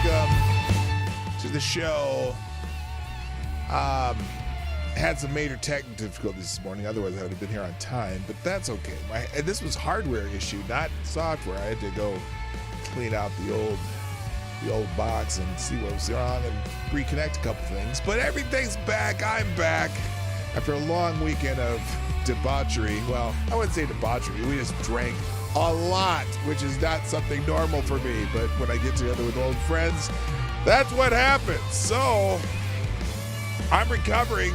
welcome to the show. Had some major technical difficulties this morning. Otherwise, I would have been here on time, but that's okay. And this was hardware issue, not software. I had to go clean out the old box and see what was wrong and reconnect a couple things. But everything's back. I'm back after a long weekend of debauchery. Well, I wouldn't say debauchery. We just drank a lot, which is not something normal for me. But when I get together with old friends, that's what happens. So I'm recovering.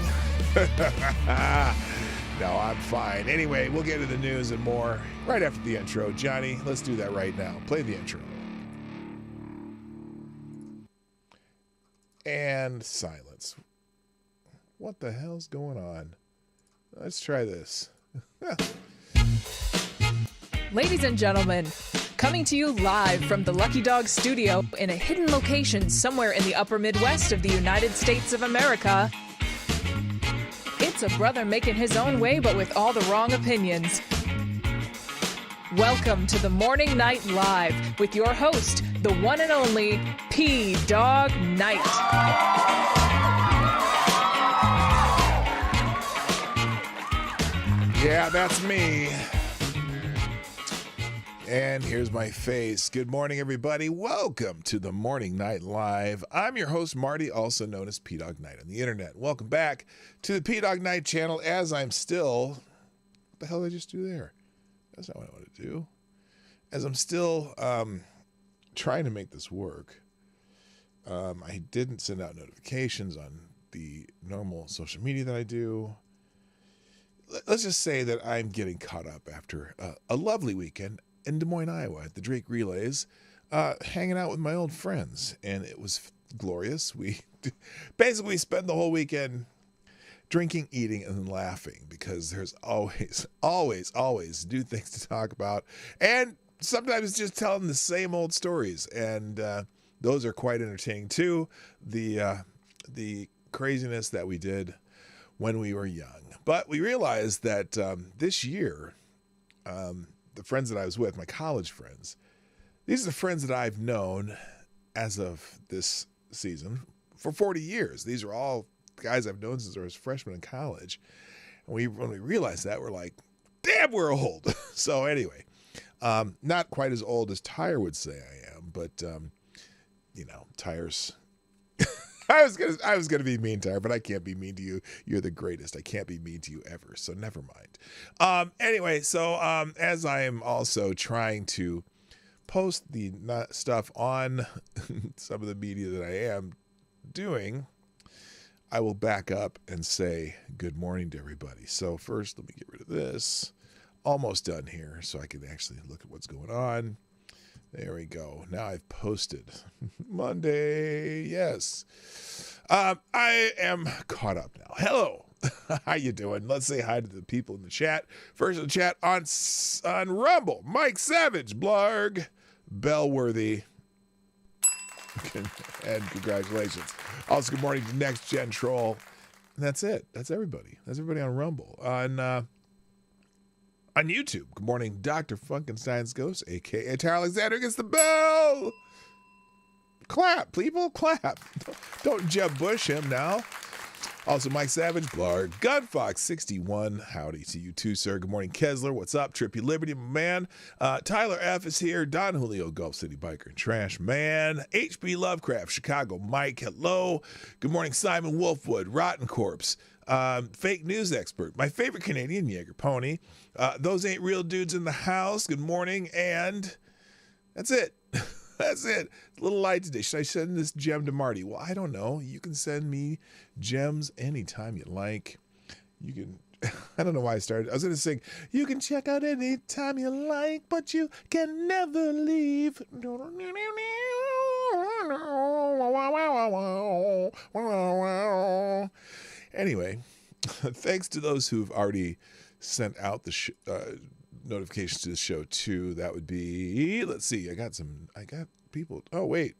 No, I'm fine. Anyway, we'll get to the news and more right after the intro. Johnny, let's do that right now. Play the intro. And silence. What the hell's going on? Let's try this. Ladies and gentlemen, coming to you live from the Lucky Dog studio in a hidden location somewhere in the upper Midwest of the United States of America, it's a brother making his own way but with all the wrong opinions. Welcome to the Morning Night Live with your host, the one and only Dawg Knight. Yeah, that's me. And here's my face. Good morning, everybody. Welcome to the Morning Night Live. I'm your host, Marty, also known as Dawg Knight on the internet. Welcome back to the Dawg Knight Channel as I'm still... What the hell did I just do there? That's not what I want to do. As I'm still trying to make this work, I didn't send out notifications on the normal social media that I do. Let's just say that I'm getting caught up after a lovely weekend in Des Moines, Iowa at the Drake Relays, hanging out with my old friends. And it was glorious. We basically spent the whole weekend drinking, eating, and laughing because there's always new things to talk about. And sometimes just telling the same old stories. And those are quite entertaining too. The craziness that we did when we were young. But we realized that this year, the friends that I was with, my college friends, these are the friends that I've known as of this season for 40 years. These are all guys I've known since I was a freshman in college. And when we realized that, we're like, damn, we're old. So anyway, not quite as old as Tyre would say I am, but, Tyre's... I was gonna be mean, Tyre, but I can't be mean to you. You're the greatest. I can't be mean to you ever, so never mind. Anyway, so as I am also trying to post the stuff on some of the media that I am doing, I will back up and say good morning to everybody. So first, let me get rid of this. Almost done here, so I can actually look at what's going on. There we go. Now I've posted. Monday, yes. I am caught up now. Hello. How you doing? Let's say hi to the people in the chat. First in the chat on Rumble, Mike Savage, Blarg, Bellworthy, and congratulations. Also, good morning to Next Gen Troll. And that's it. That's everybody. That's everybody on Rumble. On YouTube, good morning, Dr. Funkenstein's Ghost, a.k.a. Tyre Alexander gets the bell. Clap, people, clap. Don't Jeb Bush him now. Also, Mike Savage, Blarg, Gunfox61, howdy to you too, sir. Good morning, Kesler, what's up? Trippy Liberty, my man. Tyler F. is here. Don Julio, Gulf City Biker and Trash Man. HB Lovecraft, Chicago Mike, hello. Good morning, Simon Wolfwood, Rotten Corpse. Fake news expert, my favorite Canadian, Jaeger Pony. Those ain't real dudes in the house. Good morning, and that's it. That's it. A little light today. Should I send this gem to Marty? Well, I don't know. You can send me gems anytime you like. You can. I don't know why I started. I was going to sing, you can check out anytime you like, but you can never leave. Anyway, thanks to those who've already sent out the notifications to the show too. That would be, let's see, I got people. Oh, wait.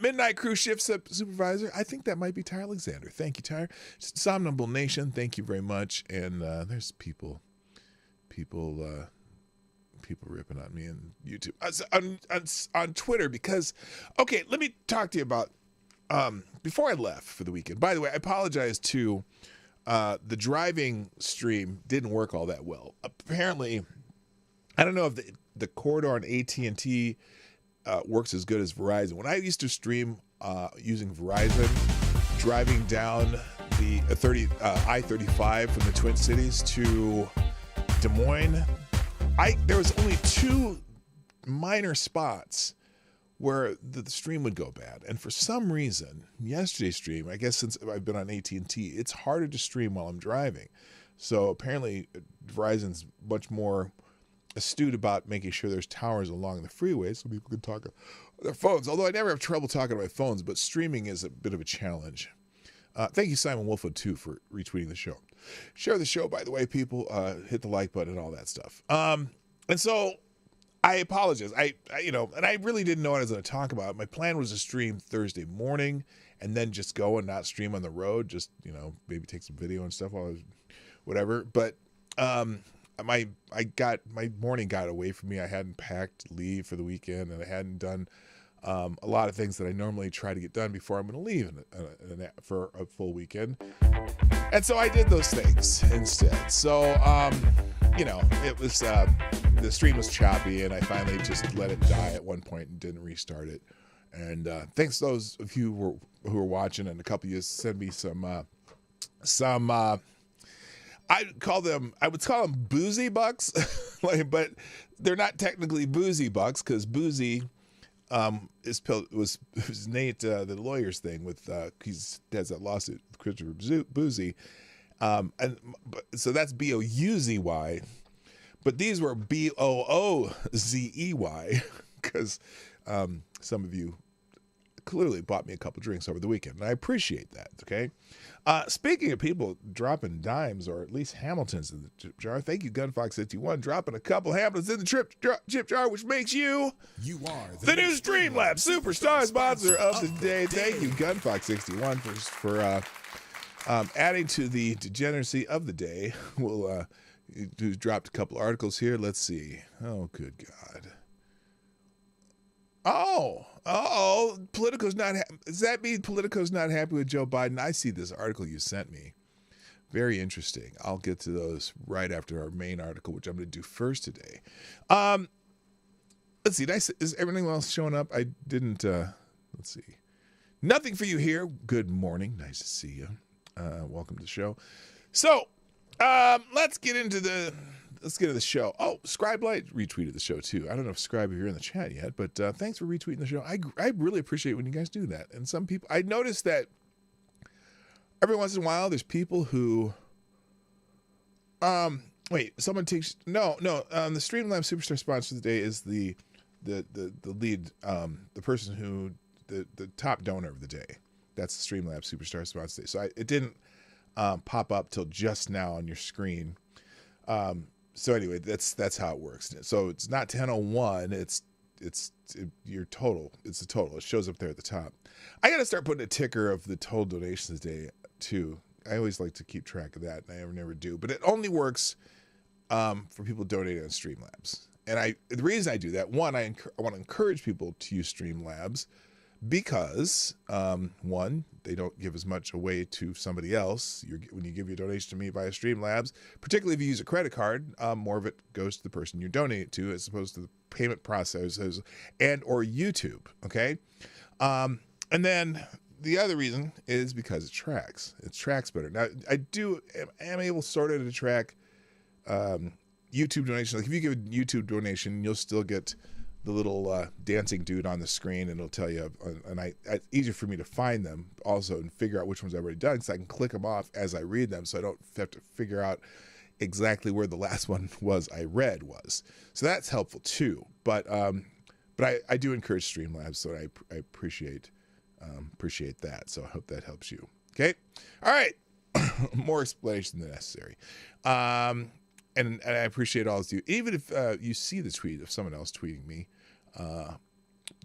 Midnight Crew Shift Supervisor. I think that might be Tyre Alexander. Thank you, Tyre. Somnambule Nation. Thank you very much. And there's people people ripping on me on YouTube, on Twitter, because, okay, let me talk to you about, before I left for the weekend. By the way, I apologize to the driving stream didn't work all that well. Apparently, I don't know if the corridor on AT&T works as good as Verizon. When I used to stream using Verizon, driving down the I-35 from the Twin Cities to Des Moines, there was only 2 minor spots where the stream would go bad. And for some reason, yesterday's stream, I guess since I've been on AT&T, it's harder to stream while I'm driving. So apparently Verizon's much more astute about making sure there's towers along the freeway so people can talk on their phones. Although I never have trouble talking on my phones, but streaming is a bit of a challenge. Thank you, Simon Wolfwood, too, for retweeting the show. Share the show, by the way, people. Hit the like button and all that stuff. And so I apologize. And I really didn't know what I was going to talk about. My plan was to stream Thursday morning and then just go and not stream on the road. Just, maybe take some video and stuff while I was whatever. But my morning got away from me. I hadn't packed leave for the weekend, and I hadn't done a lot of things that I normally try to get done before I'm going to leave for a full weekend. And so I did those things instead. So, it was, the stream was choppy, and I finally just let it die at one point and didn't restart it. And thanks to those of you who are watching, and a couple of you send me some I would call them boozy bucks, but they're not technically boozy bucks, because boozy was Nate, the lawyer's thing with he has that lawsuit with Christopher Boozy, so that's BOUZY, but these were BOOZEY, because some of you clearly bought me a couple drinks over the weekend, and I appreciate that. Okay. Speaking of people dropping dimes, or at least Hamiltons in the chip jar, thank you, Gunfox51, dropping a couple Hamiltons in the chip jar, which makes you are the new Streamlabs Superstar sponsor of the day. Thank you, Gunfox61, for adding to the degeneracy of the day. We'll dropped a couple articles here. Let's see. Oh, good God. Politico's not. Does that mean Politico's not happy with Joe Biden? I see this article you sent me. Very interesting. I'll get to those right after our main article, which I'm going to do first today. Let's see. Is everything else showing up? I didn't. Let's see. Nothing for you here. Good morning. Nice to see you. Welcome to the show. So, let's get into the show. Oh, Scribe Light retweeted the show too. I don't know if Scribe, if you're in the chat yet, but thanks for retweeting the show. I really appreciate when you guys do that. And some people, I noticed that every once in a while, there's people who, someone takes, the Streamlabs Superstar sponsor of the day is the lead, the person who, the top donor of the day. That's the Streamlabs Superstar sponsor today. So it didn't pop up till just now on your screen. So anyway, that's how it works. So it's not 10:01. It's your total. It's the total. It shows up there at the top. I got to start putting a ticker of the total donations today too. I always like to keep track of that, and I never do. But it only works for people donating on Streamlabs. And the reason I do that, one, I want to encourage people to use Streamlabs because one, they don't give as much away to somebody else. When you give your donation to me via Streamlabs, particularly if you use a credit card, more of it goes to the person you donate it to as opposed to the payment processors and or YouTube. Okay, and then the other reason is because it tracks. It tracks better. Now am able sort of to track YouTube donations. Like if you give a YouTube donation, you'll still get the little dancing dude on the screen, and it'll tell you, and it's easier for me to find them also and figure out which ones I've already done, because I can click them off as I read them, so I don't have to figure out exactly where the last one I read was. So that's helpful too. But I do encourage Streamlabs, so I appreciate that. So I hope that helps you. Okay, all right. More explanation than necessary. And I appreciate all of you. Even if you see the tweet of someone else tweeting me,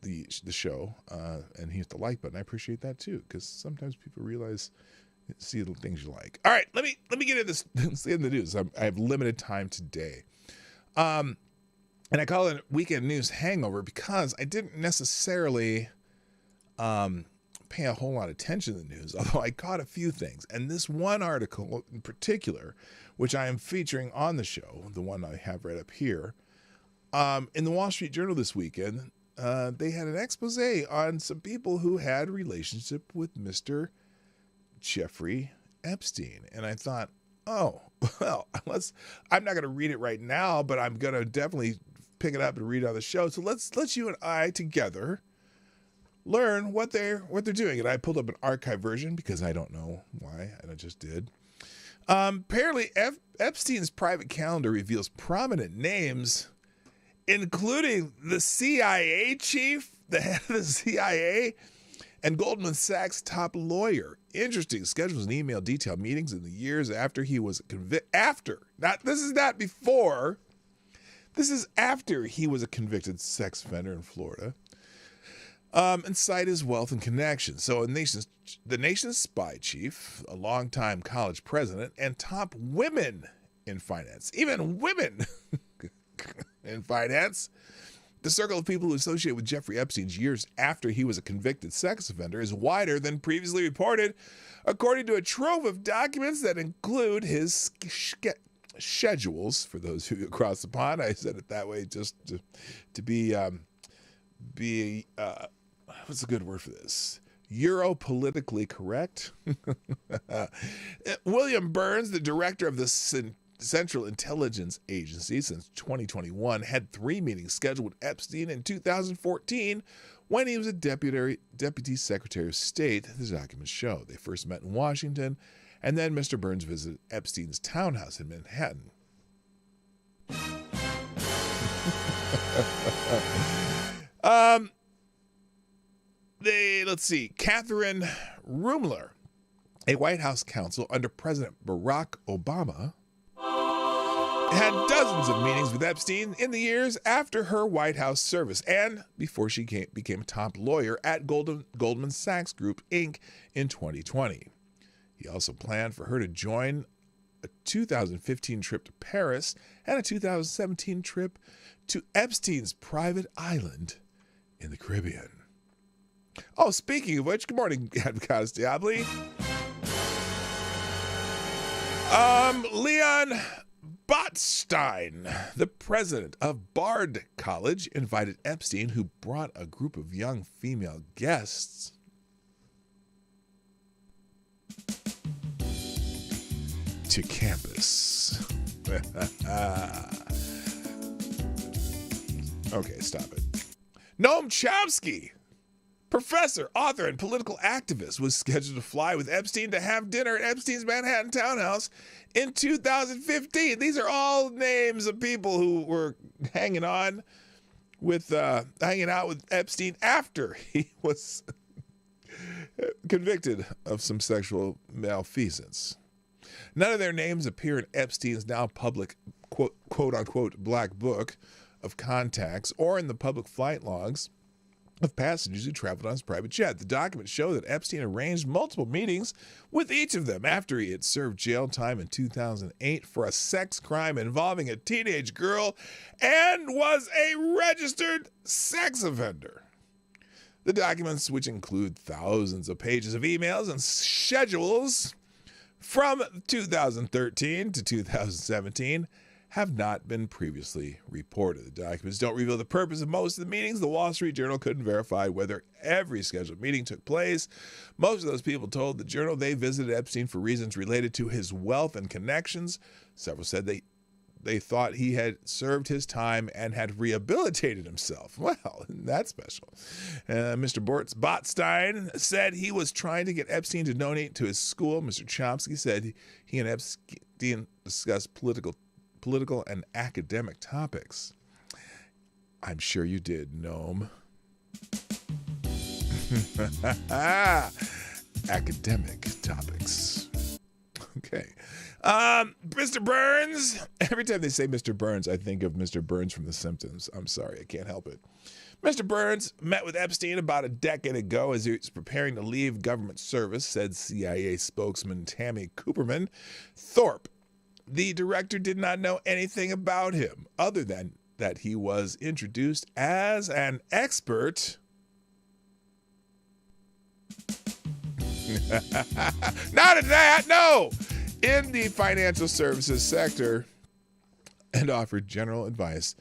the show, and hit the like button, I appreciate that too, because sometimes people see the things you like. All right, let me get into this. Let's get into the news. I have limited time today. And I call it Weekend News Hangover because I didn't necessarily pay a whole lot of attention to the news, although I caught a few things. And this one article in particular, which I am featuring on the show, the one I have right up here, in the Wall Street Journal this weekend, they had an expose on some people who had a relationship with Mr. Jeffrey Epstein. And I thought, oh, well, I'm not going to read it right now, but I'm going to definitely pick it up and read it on the show. So let's you and I together learn what they're doing. And I pulled up an archive version because I don't know why, and I just did. Apparently, Epstein's private calendar reveals prominent names, including the CIA chief, the head of the CIA, and Goldman Sachs' top lawyer. Interesting. Schedules and email detailed meetings in the years after he was convicted. This is not before. This is after he was a convicted sex offender in Florida. And cite his wealth and connections. So the nation's spy chief, a longtime college president, and top women in finance. Even women in finance. The circle of people who associate with Jeffrey Epstein's years after he was a convicted sex offender is wider than previously reported, according to a trove of documents that include his schedules. For those of you across the pond, I said it that way just to be what's a good word for this? Euro-politically correct. William Burns, the director of the Central Intelligence Agency since 2021, had 3 meetings scheduled with Epstein in 2014 when he was a deputy secretary of state, the documents show. They first met in Washington, and then Mr. Burns visited Epstein's townhouse in Manhattan. Let's see. Catherine Rumler, a White House counsel under President Barack Obama, had dozens of meetings with Epstein in the years after her White House service and before she became a top lawyer at Goldman Sachs Group, Inc. in 2020. He also planned for her to join a 2015 trip to Paris and a 2017 trip to Epstein's private island in the Caribbean. Oh, speaking of which, good morning, Advocatus Diabli. Leon Botstein, the president of Bard College, invited Epstein, who brought a group of young female guests, to campus. Okay, stop it. Noam Chomsky, professor, author, and political activist, was scheduled to fly with Epstein to have dinner at Epstein's Manhattan townhouse in 2015. These are all names of people who were hanging out with Epstein after he was convicted of some sexual malfeasance. None of their names appear in Epstein's now public quote unquote black book of contacts or in the public flight logs of passengers who traveled on his private jet. The documents show that Epstein arranged multiple meetings with each of them after he had served jail time in 2008 for a sex crime involving a teenage girl and was a registered sex offender. The documents, which include thousands of pages of emails and schedules from 2013 to 2017, have not been previously reported. The documents don't reveal the purpose of most of the meetings. The Wall Street Journal couldn't verify whether every scheduled meeting took place. Most of those people told the Journal they visited Epstein for reasons related to his wealth and connections. Several said they thought he had served his time and had rehabilitated himself. Well, that's special. Mr. Botstein said he was trying to get Epstein to donate to his school. Mr. Chomsky said he and Epstein discussed political and academic topics. I'm sure you did, Noam. Academic topics. Okay. Mr. Burns. Every time they say Mr. Burns, I think of Mr. Burns from The Simpsons. I'm sorry, I can't help it. Mr. Burns met with Epstein about a decade ago as he was preparing to leave government service, said CIA spokesman Tammy Cooperman. Thorpe, the director, did not know anything about him other than that he was introduced as an expert. Not in that, no! In the financial services sector, and offered general advice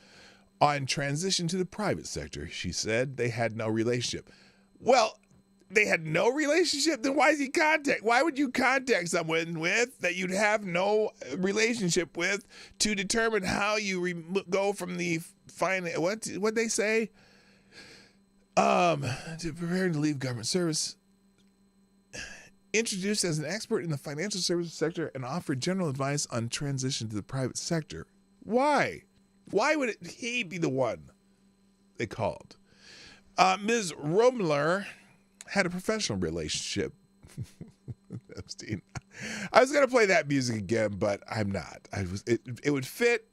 on transition to the private sector. She said they had no relationship. Well, they had no relationship? Then why would you contact someone with that you'd have no relationship with to determine how you go from the what they say? To preparing to leave government service. Introduced as an expert in the financial services sector and offered general advice on transition to the private sector. Why? Why would he be the one they called? Ms. Rumler had a professional relationship with Epstein. I was going to play that music again, but I'm not. It would fit.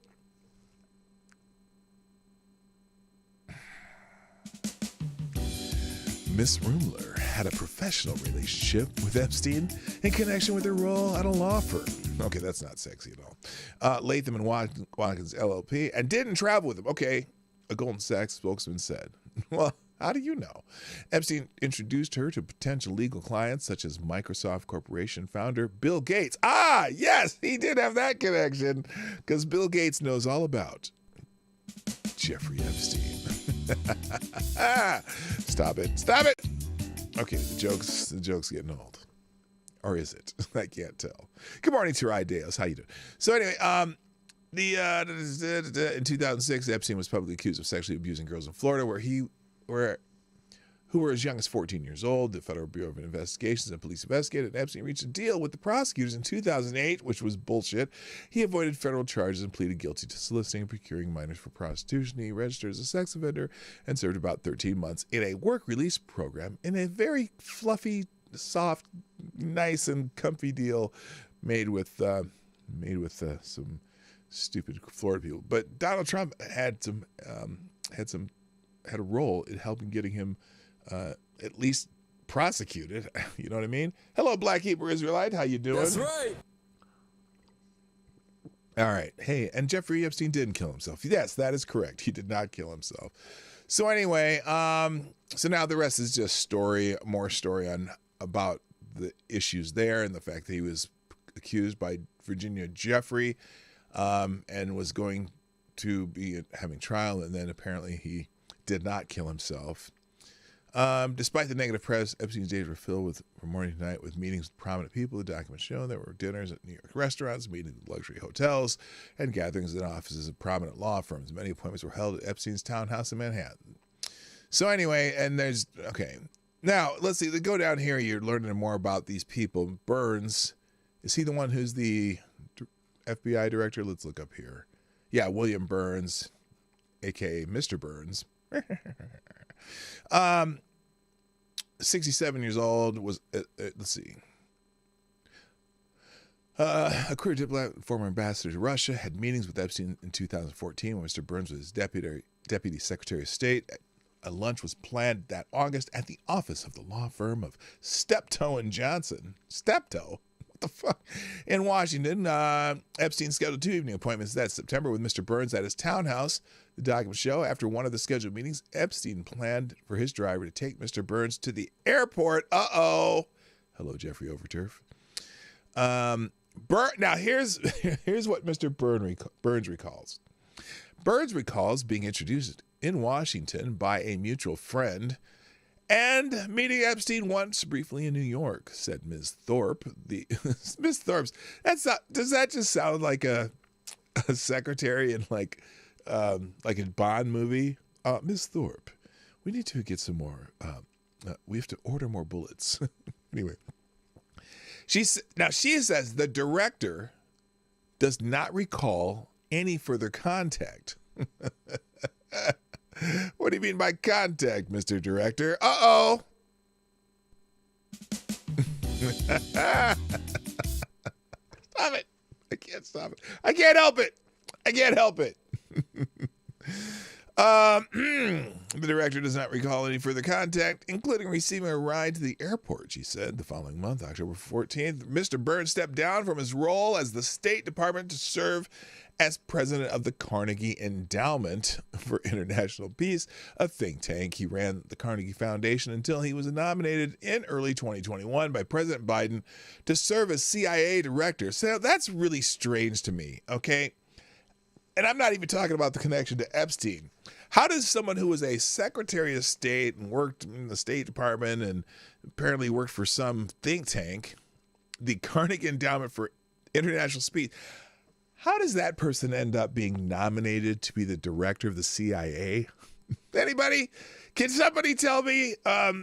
Miss Rumler had a professional relationship with Epstein in connection with her role at a law firm. Okay, that's not sexy at all. Latham and Watkins LLP, and didn't travel with him. Okay, a Goldman Sachs spokesman said. Well, how do you know? Epstein introduced her to potential legal clients such as Microsoft Corporation founder Bill Gates. Ah, yes, he did have that connection because Bill Gates knows all about Jeffrey Epstein. Stop it. Okay, the joke's getting old. Or is it? I can't tell. Good morning to Ideas. How you doing? So anyway, in 2006, Epstein was publicly accused of sexually abusing girls in Florida who were as young as 14 years old. The Federal Bureau of Investigations and police investigated, and Epstein reached a deal with the prosecutors in 2008, which was bullshit. He avoided federal charges and pleaded guilty to soliciting and procuring minors for prostitution. He registered as a sex offender and served about 13 months in a work release program in a very fluffy, soft, nice, and comfy deal made with some stupid Florida people. But Donald Trump had a role in helping getting him at least prosecuted. You know what I mean? Hello, Black Hebrew Israelite. How you doing? That's right. All right. Hey, and Jeffrey Epstein didn't kill himself. Yes, that is correct. He did not kill himself. So anyway, so now the rest is just more story about the issues there and the fact that he was accused by Virginia Jeffrey and was going to be having trial, and then apparently he did not kill himself. Despite the negative press, Epstein's days were filled from morning to night with meetings with prominent people. The documents show there were dinners at New York restaurants, meetings at luxury hotels, and gatherings in offices of prominent law firms. Many appointments were held at Epstein's townhouse in Manhattan. So anyway, now let's see. Go down here. You're learning more about these people. Burns, is he the one who's the FBI director? Let's look up here. Yeah, William Burns, aka Mr. Burns. 67 years old, was let's see, a career diplomat, former ambassador to Russia, had meetings with Epstein in 2014 when Mr. Burns was deputy secretary of state. A lunch was planned that August at the office of the law firm of Steptoe and Johnson. Steptoe? What the fuck? In Washington, Epstein scheduled 2 evening appointments that September with Mr. Burns at his townhouse. The documents show after one of the scheduled meetings, Epstein planned for his driver to take Mr. Burns to the airport. Uh-oh. Hello, Jeffrey Overturf. Now, here's what Mr. Burns recalls. Burns recalls being introduced in Washington by a mutual friend and meeting Epstein once briefly in New York, said Ms. Thorpe. Ms. Thorpe's, does that just sound like a secretary in like a Bond movie? Ms. Thorpe, we need to get some more, we have to order more bullets. Anyway, she says the director does not recall any further contact. What do you mean by contact, Mr. Director? Uh-oh. Stop it. I can't stop it. I can't help it. The director does not recall any further contact, including receiving a ride to the airport, she said. The following month, October 14th, Mr. Burns stepped down from his role as the State Department to serve as president of the Carnegie Endowment for International Peace, a think tank. He ran the Carnegie Foundation until he was nominated in early 2021 by President Biden to serve as CIA director. So that's really strange to me, okay? And I'm not even talking about the connection to Epstein. How does someone who was a Secretary of State and worked in the State Department and apparently worked for some think tank, the Carnegie Endowment for International Peace, how does that person end up being nominated to be the director of the CIA? Anybody? Can somebody tell me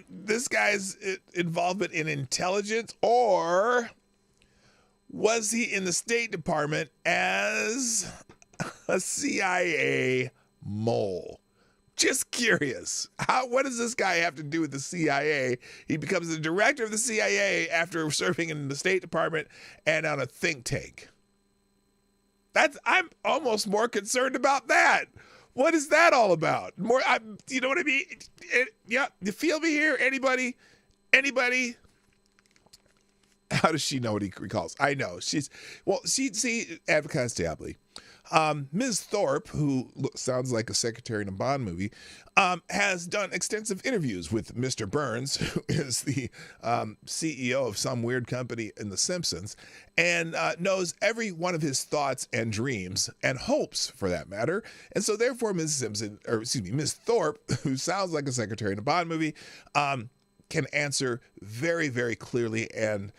this guy's involvement in intelligence, or was he in the State Department as a CIA mole? Just curious. What does this guy have to do with the CIA? He becomes the director of the CIA after serving in the State Department and on a think tank. I'm almost more concerned about that. What is that all about? You know what I mean? Yeah, you feel me here? Anybody? How does she know what he recalls? I know. See, Advocate Stabley. Ms. Thorpe, who sounds like a secretary in a Bond movie, has done extensive interviews with Mr. Burns, who is the CEO of some weird company in The Simpsons, and knows every one of his thoughts and dreams and hopes, for that matter. And so, therefore, Ms. Thorpe, who sounds like a secretary in a Bond movie, can answer very, very clearly and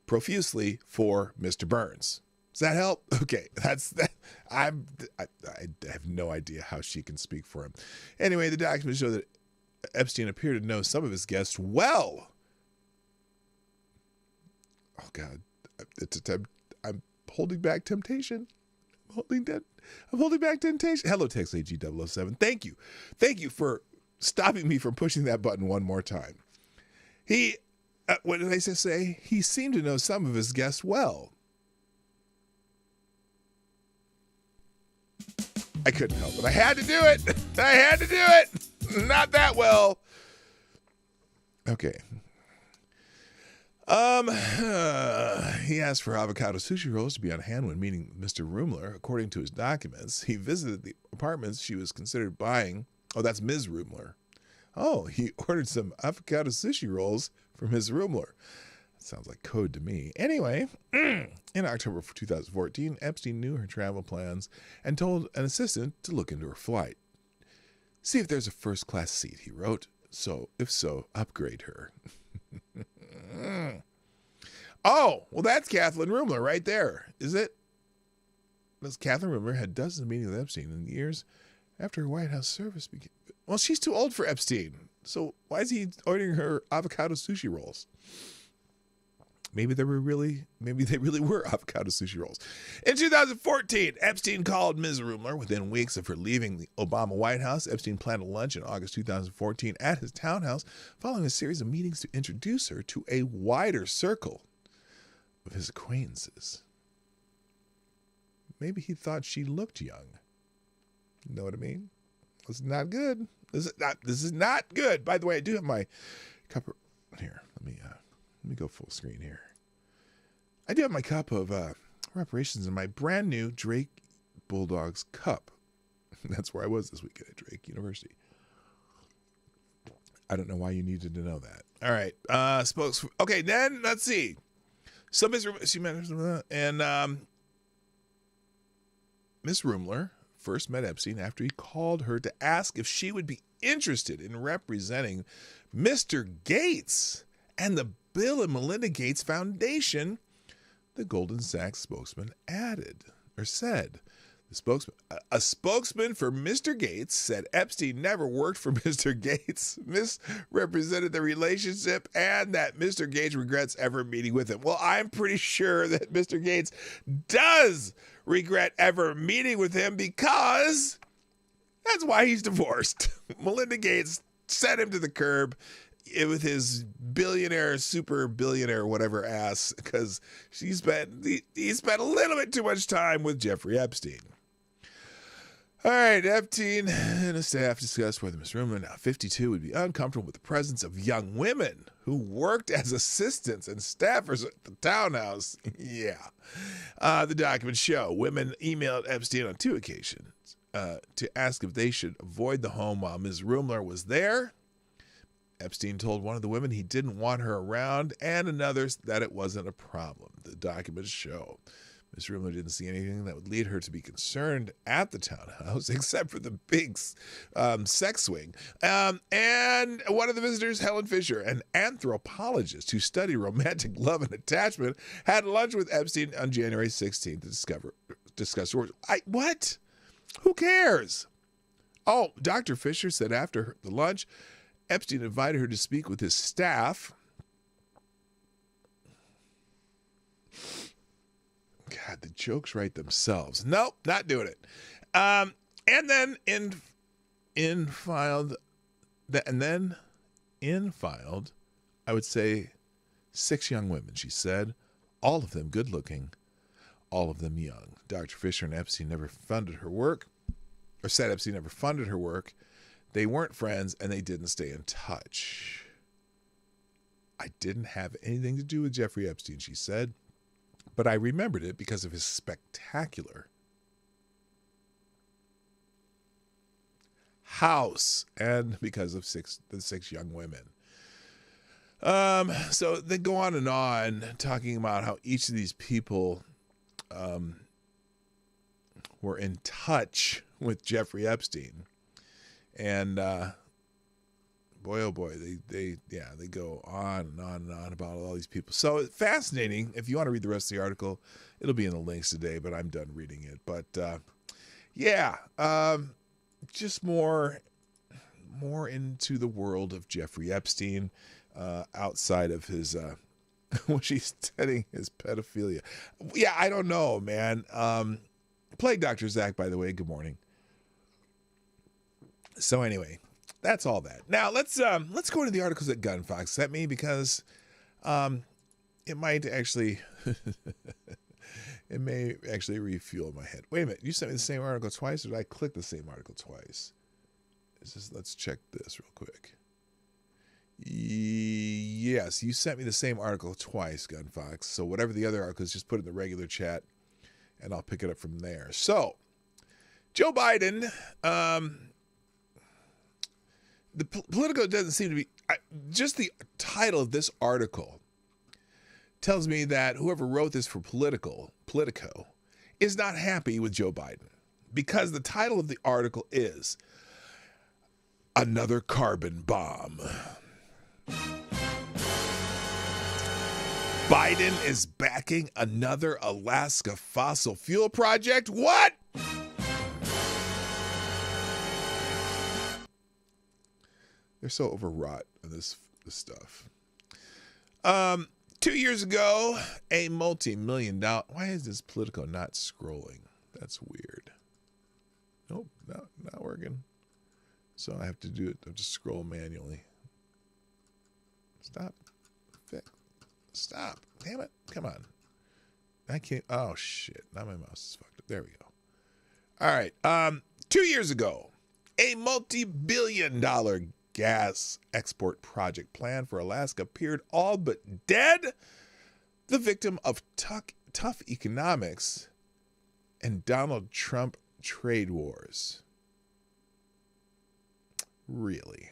profusely for Mr. Burns. Does that help? Okay, that's that. I have no idea how she can speak for him. Anyway, the documents show that Epstein appeared to know some of his guests well. Oh God, I'm holding back temptation. I'm holding back temptation. Hello, Text AG007. Thank you for stopping me from pushing that button one more time. What did I say? He seemed to know some of his guests well. I couldn't help it. I had to do it. Not that well. Okay. He asked for avocado sushi rolls to be on hand when meeting Mr. Rumler. According to his documents, he visited the apartments she was considered buying. Oh, that's Ms. Rumler. Oh, he ordered some avocado sushi rolls from Ms. Rumler. Sounds like code to me. Anyway, in October 2014, Epstein knew her travel plans and told an assistant to look into her flight. See if there's a first-class seat, he wrote. So, if so, upgrade her. Oh, well, that's Kathleen Rumler right there, is it? Because Kathleen Rumler had dozens of meetings with Epstein in the years after her White House service began. Well, she's too old for Epstein. So why is he ordering her avocado sushi rolls? Maybe they really were avocado sushi rolls. In 2014, Epstein called Ms. Rumler within weeks of her leaving the Obama White House. Epstein planned a lunch in August 2014 at his townhouse, following a series of meetings to introduce her to a wider circle of his acquaintances. Maybe he thought she looked young. You know what I mean? This is not good. This is not good. By the way, I do have my cup here. Let me go full screen here. I do have my cup of reparations in my brand new Drake Bulldogs cup. That's where I was this weekend at Drake University. I don't know why you needed to know that. All right. Okay, then let's see. So Ms. Rumler first met Epstein after he called her to ask if she would be interested in representing Mr. Gates and the Bill and Melinda Gates Foundation, the Goldman Sachs spokesman said. A spokesman for Mr. Gates said Epstein never worked for Mr. Gates, misrepresented the relationship, and that Mr. Gates regrets ever meeting with him. Well, I'm pretty sure that Mr. Gates does regret ever meeting with him, because that's why he's divorced. Melinda Gates sent him to the curb with his billionaire, super billionaire, whatever ass, because he spent a little bit too much time with Jeffrey Epstein. All right, Epstein and his staff discussed whether Ms. Rumler, now 52, would be uncomfortable with the presence of young women who worked as assistants and staffers at the townhouse. Yeah. The documents show women emailed Epstein on 2 occasions to ask if they should avoid the home while Ms. Rumler was there. Epstein told one of the women he didn't want her around and another that it wasn't a problem. The documents show Ms. Rumler didn't see anything that would lead her to be concerned at the townhouse, except for the big sex swing. And one of the visitors, Helen Fisher, an anthropologist who studied romantic love and attachment, had lunch with Epstein on January 16th to discuss what? Who cares? Oh, Dr. Fisher said after the lunch, Epstein invited her to speak with his staff. God, the jokes write themselves. Nope, not doing it. And then in filed, I would say 6 young women, she said, all of them good looking, all of them young. Dr. Fisher and Epstein never funded her work, or said Epstein never funded her work. They weren't friends and they didn't stay in touch. I didn't have anything to do with Jeffrey Epstein, she said. But I remembered it because of his spectacular house and because of the 6 young women. So they go on talking about how each of these people were in touch with Jeffrey Epstein. And boy, oh boy, they go on and on and on about all these people. So fascinating. If you want to read the rest of the article, it'll be in the links today, but I'm done reading it. But just more into the world of Jeffrey Epstein, outside of his when she's studying his pedophilia. Yeah, I don't know, man. Plague Dr. Zach, by the way, good morning. So anyway, that's all that. Now let's go to the articles that Gunfox sent me because it might actually it may actually refuel my head. Wait a minute, you sent me the same article twice, or did I click the same article twice? Let's check this real quick. Yes, you sent me the same article twice, Gunfox. So whatever the other article is, just put it in the regular chat, and I'll pick it up from there. So Joe Biden. The Politico doesn't seem to be, just the title of this article tells me that whoever wrote this for Politico is not happy with Joe Biden because the title of the article is Another Carbon Bomb. Biden is backing another Alaska fossil fuel project? What? They're so overwrought on this stuff. 2 years ago, a multi-million-dollar... Why is this Politico not scrolling? That's weird. Nope, not working. So I have to do it. I have to scroll manually. Stop. Damn it. Come on. I can't... Oh, shit. Now my mouse is fucked up. There we go. All right. 2 years ago, a multi-billion-dollar gas export project plan for Alaska appeared all but dead, the victim of tough economics and Donald Trump trade wars. Really?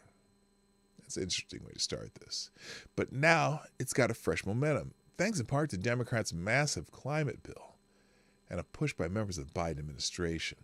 That's an interesting way to start this. But now it's got a fresh momentum, thanks in part to Democrats' massive climate bill and a push by members of the Biden administration.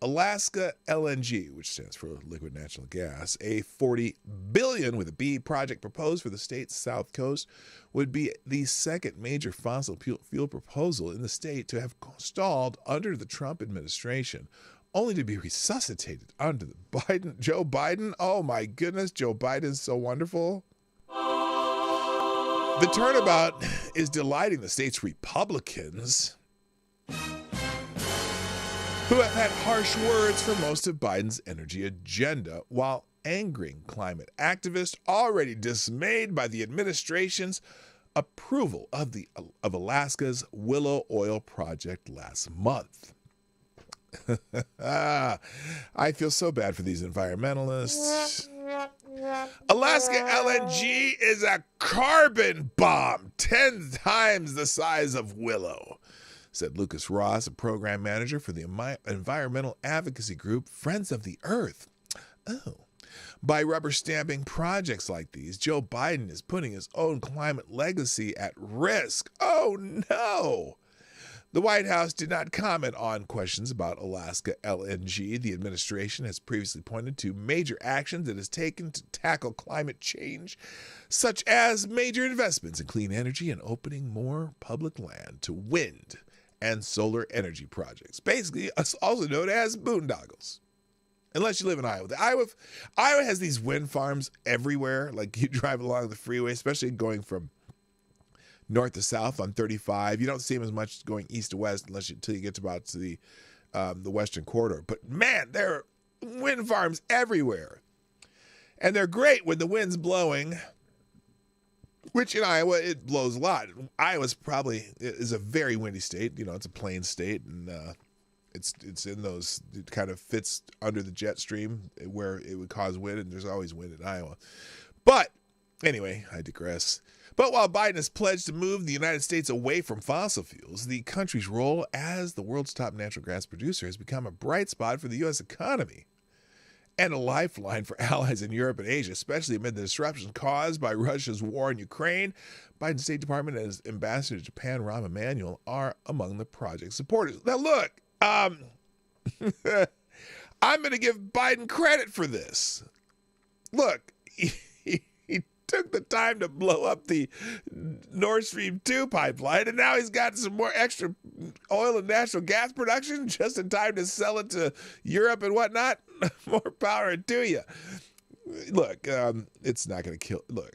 Alaska LNG, which stands for liquid natural gas, a $40 billion with a B project proposed for the state's south coast, would be the second major fossil fuel proposal in the state to have stalled under the Trump administration, only to be resuscitated under the Joe Biden. Oh my goodness, Joe Biden's so wonderful. The turnabout is delighting the state's Republicans, who have had harsh words for most of Biden's energy agenda, while angering climate activists already dismayed by the administration's approval of Alaska's Willow Oil project last month. I feel so bad for these environmentalists. Alaska LNG is a carbon bomb 10 times the size of Willow, said Lucas Ross, a program manager for the environmental advocacy group Friends of the Earth. Oh. By rubber stamping projects like these, Joe Biden is putting his own climate legacy at risk. Oh, no. The White House did not comment on questions about Alaska LNG. The administration has previously pointed to major actions it has taken to tackle climate change, such as major investments in clean energy and opening more public land to wind and solar energy projects, basically also known as boondoggles. Unless you live in Iowa. Iowa has these wind farms everywhere. Like you drive along the freeway, especially going from north to south on 35. You don't see them as much going east to west until you get to about to the western corridor. But man, there are wind farms everywhere. And they're great when the wind's blowing, which in Iowa, it blows a lot. Iowa's probably is a very windy state. You know, it's a plain state, and it's in those, it kind of fits under the jet stream where it would cause wind, and there's always wind in Iowa. But anyway, I digress. But while Biden has pledged to move the United States away from fossil fuels, the country's role as the world's top natural gas producer has become a bright spot for the U.S. economy and a lifeline for allies in Europe and Asia, especially amid the disruption caused by Russia's war in Ukraine. Biden's State Department and his ambassador to Japan, Rahm Emanuel, are among the project's supporters. Now, look, I'm going to give Biden credit for this. Look, he took the time to blow up the Nord Stream 2 pipeline, and now he's got some more extra oil and natural gas production just in time to sell it to Europe and whatnot. More power to you. Look, it's not going to kill. Look,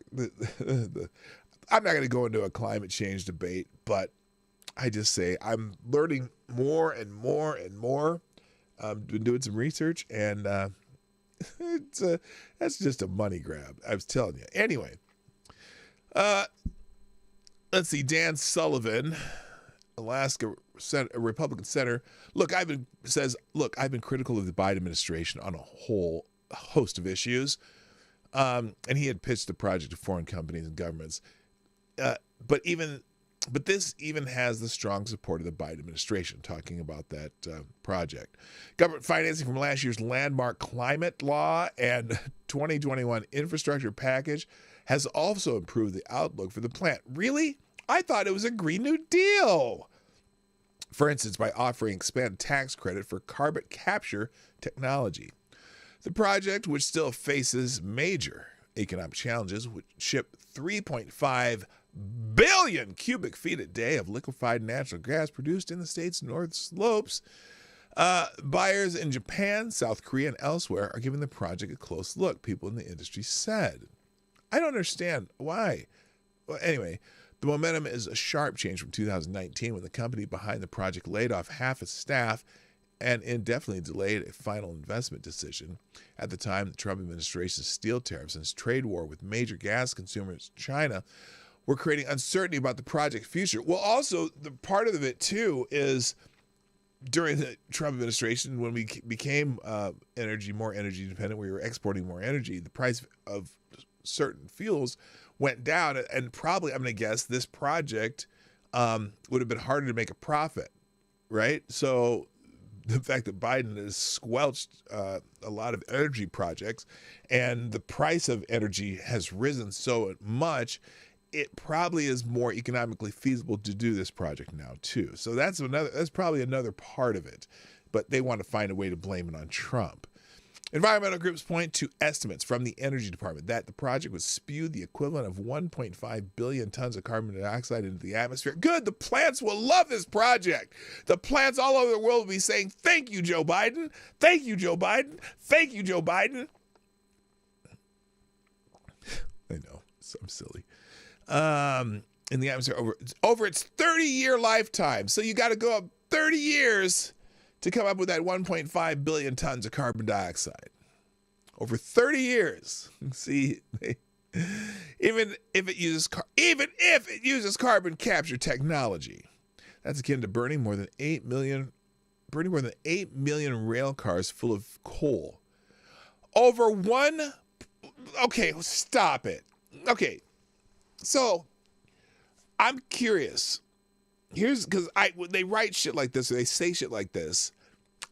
I'm not going to go into a climate change debate, but I just say I'm learning more and more and more. I've been doing some research, and that's just a money grab. I was telling you. Anyway, let's see. Dan Sullivan, Alaska Republican senator. I've been critical of the Biden administration on a whole host of issues, and he had pitched the project to foreign companies and governments. But this even has the strong support of the Biden administration, talking about that project. Government financing from last year's landmark climate law and 2021 infrastructure package has also improved the outlook for the plant. Really? I thought it was a Green New Deal. For instance, by offering expanded tax credit for carbon capture technology. The project, which still faces major economic challenges, would ship 3.5 billion cubic feet a day of liquefied natural gas produced in the state's north slopes. Buyers in Japan, South Korea, and elsewhere are giving the project a close look, people in the industry said. I don't understand why. Well, anyway, the momentum is a sharp change from 2019 when the company behind the project laid off half its staff and indefinitely delayed a final investment decision. At the time, the Trump administration's steel tariffs and its trade war with major gas consumers, China, were creating uncertainty about the project's future. Well, also, the part of it, too, is during the Trump administration, when we became more energy dependent, we were exporting more energy, the price of certain fuels went down, and probably, I'm going to guess, this project would have been harder to make a profit, right? So the fact that Biden has squelched a lot of energy projects and the price of energy has risen so much, it probably is more economically feasible to do this project now too. So that's probably another part of it, but they want to find a way to blame it on Trump. Environmental groups point to estimates from the Energy Department that the project would spew the equivalent of 1.5 billion tons of carbon dioxide into the atmosphere. Good, the plants will love this project. The plants all over the world will be saying, thank you, Joe Biden. Thank you, Joe Biden. Thank you, Joe Biden. I know, I'm silly. In the atmosphere over its 30-year lifetime. So you got to go up 30 years to come up with that 1.5 billion tons of carbon dioxide. Over 30 years. See, even if it uses carbon capture technology, that's akin to burning more than 8 million burning more than 8 million rail cars full of coal. Over one... Okay, stop it. Okay, so I'm curious. Here's because when they write shit like this or they say shit like this,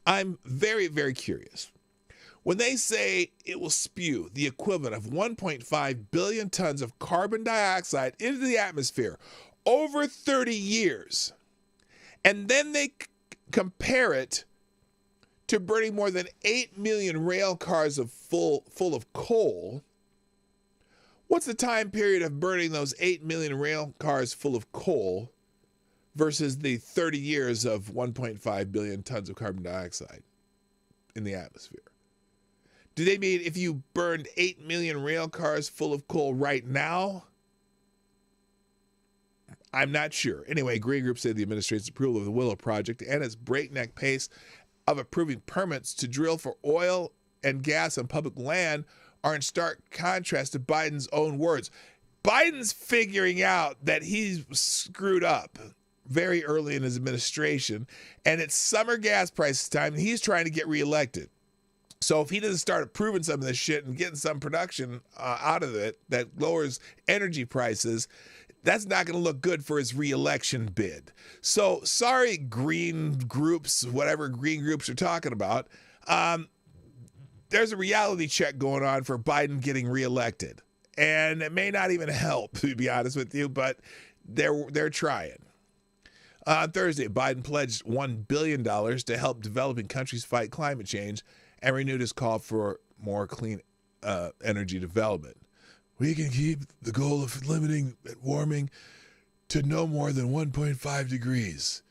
I'm very, very curious. When they say it will spew the equivalent of 1.5 billion tons of carbon dioxide into the atmosphere over 30 years, and then they compare it to burning more than 8 million rail cars full of coal, what's the time period of burning those 8 million rail cars full of coal versus the 30 years of 1.5 billion tons of carbon dioxide in the atmosphere? Do they mean if you burned 8 million rail cars full of coal right now? I'm not sure. Anyway, Green Group said the administration's approval of the Willow Project and its breakneck pace of approving permits to drill for oil and gas on public land are in stark contrast to Biden's own words. Biden's figuring out that he's screwed up very early in his administration, and it's summer gas prices time, and he's trying to get reelected. So if he doesn't start approving some of this shit and getting some production out of it that lowers energy prices, that's not going to look good for his reelection bid. So sorry, green groups, whatever green groups are talking about. There's a reality check going on for Biden getting reelected. And it may not even help, to be honest with you, but they're trying. On Thursday, Biden pledged $1 billion to help developing countries fight climate change and renewed his call for more clean energy development. We can keep the goal of limiting warming to no more than 1.5 degrees,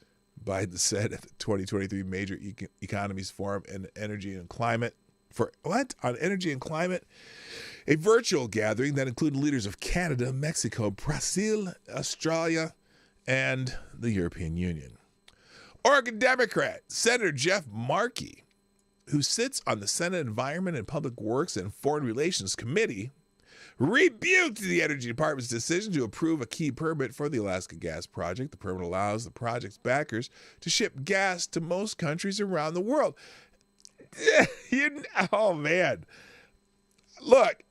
Biden said at the 2023 Major Economies Forum on Energy and Climate. On Energy and Climate? A virtual gathering that included leaders of Canada, Mexico, Brazil, Australia, and the European Union. Oregon Democrat Senator Jeff Markey, who sits on the Senate Environment and Public Works and Foreign Relations Committee, rebuked the Energy Department's decision to approve a key permit for the Alaska Gas Project. The permit allows the project's backers to ship gas to most countries around the world. Oh, man. Look,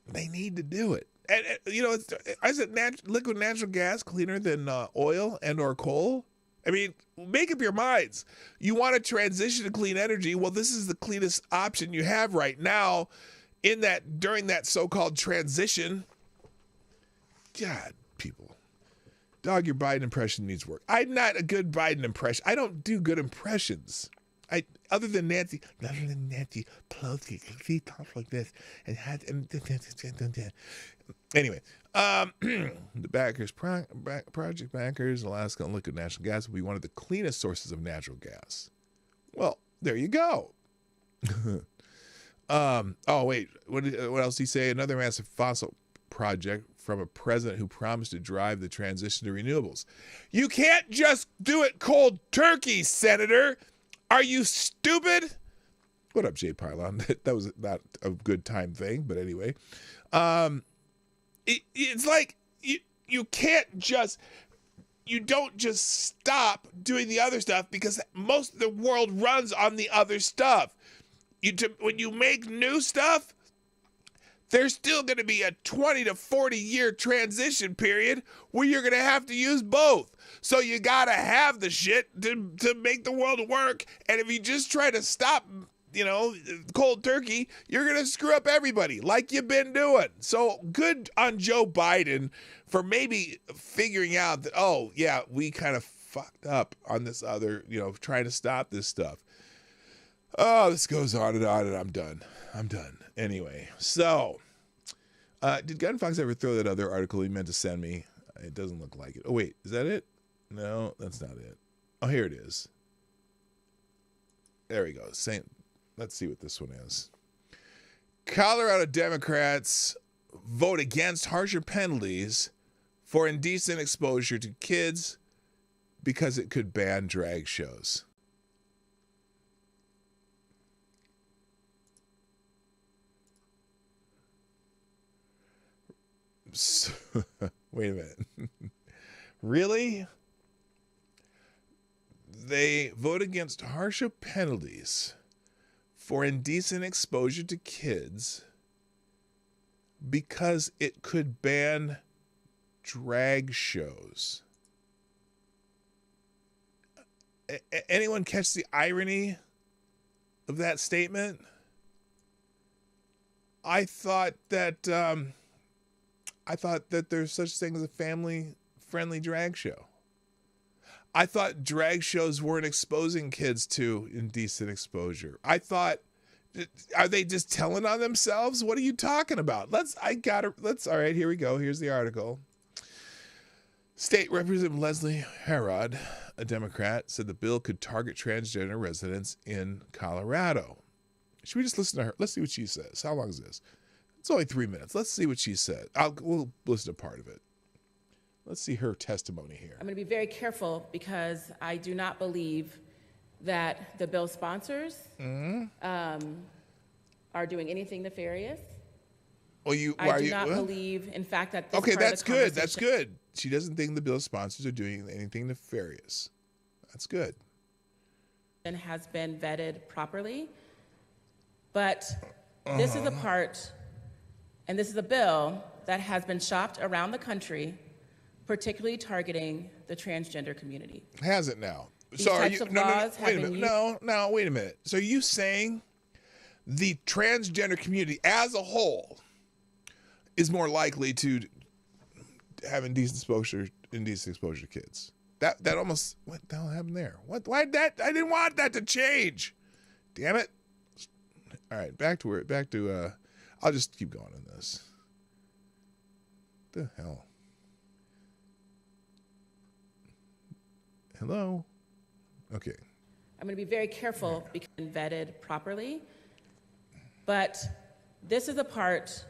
they need to do it. And is it liquid natural gas cleaner than oil and or coal? I mean, make up your minds. You want to transition to clean energy? Well, this is the cleanest option you have right now during that so-called transition. God, people. Dog, your Biden impression needs work. I'm not a good Biden impression. I don't do good impressions. Other than Nancy Pelosi, she talks like this and has. Anyway, the backers, project backers, Alaska and liquid natural gas will be one of the cleanest sources of natural gas. Well, there you go. Oh wait, what else did he say? Another massive fossil project from a president who promised to drive the transition to renewables. You can't just do it cold turkey, Senator. Are you stupid? What up, Jay Pylon? That was not a good time thing, but anyway. It's like you don't just stop doing the other stuff because most of the world runs on the other stuff. When you make new stuff, there's still going to be a 20 to 40 year transition period where you're going to have to use both. So you got to have the shit to make the world work. And if you just try to stop, cold turkey, you're going to screw up everybody like you've been doing. So good on Joe Biden for maybe figuring out that, oh, yeah, we kind of fucked up on this other, trying to stop this stuff. Oh, this goes on and I'm done. Anyway, so did Gunfox ever throw that other article he meant to send me? It doesn't look like it. Oh, wait, is that it? No, that's not it. Oh, here it is. There we go. Let's see what this one is. Colorado Democrats vote against harsher penalties for indecent exposure to kids because it could ban drag shows. Wait a minute. Really? they vote against harsher penalties for indecent exposure to kids because it could ban drag shows. Anyone catch the irony of that statement? I thought that there's such thing as a family-friendly drag show. I thought drag shows weren't exposing kids to indecent exposure. I thought, are they just telling on themselves? What are you talking about? All right, here we go. Here's the article. State Representative Leslie Herod, a Democrat, said the bill could target transgender residents in Colorado. Should we just listen to her? Let's see what she says. How long is this? It's only 3 minutes. Let's see what she said. We'll listen to part of it. Let's see her testimony here. I'm going to be very careful because I do not believe that the bill sponsors are doing anything nefarious. Well, I do not believe, in fact, that this okay, part of that's the good. That's conversation good. She doesn't think the bill sponsors are doing anything nefarious. That's good. has been vetted properly. But this is a part, and this is a bill that has been shopped around the country, particularly targeting the transgender community. Has it now? These So types of laws have been used. wait a minute. So are you saying the transgender community as a whole is more likely to have indecent exposure to kids? That almost, what the hell happened there? Why that? I didn't want that to change. Damn it. All right, I'll just keep going on this. The hell? Hello? Okay. I'm going to be very careful because it's been vetted properly. But this is a part,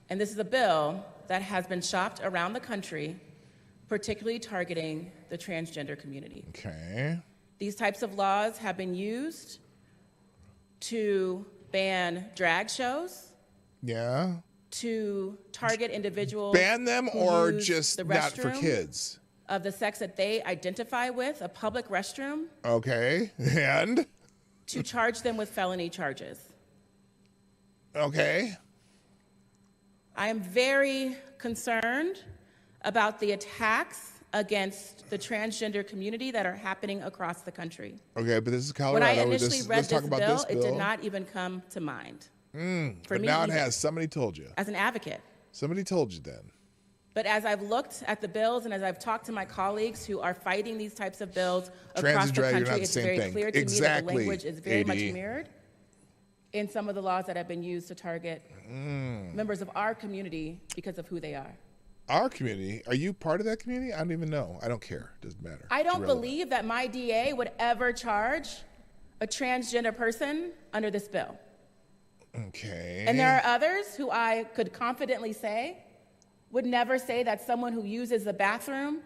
and this is a bill that has been shopped around the country, particularly targeting the transgender community. Okay. These types of laws have been used to ban drag shows. Yeah. To target individuals. Ban them or use just the not for restroom kids? Of the sex that they identify with, a public restroom. Okay. And? To charge them with felony charges. Okay. I am very concerned about the attacks against the transgender community that are happening across the country. Okay, but this is Colorado. When I initially read let's talk this about bill, this bill, it did not even come to mind. But now it has. Somebody told you. As an advocate. Somebody told you then. But as I've looked at the bills and as I've talked to my colleagues who are fighting these types of bills across the country, it's very clear to me that the language is very much mirrored in some of the laws that have been used to target members of our community because of who they are. Our community? Are you part of that community? I don't even know. I don't care. Doesn't matter. I don't believe that my DA would ever charge a transgender person under this bill. Okay. And there are others who I could confidently say would never say that someone who uses the bathroom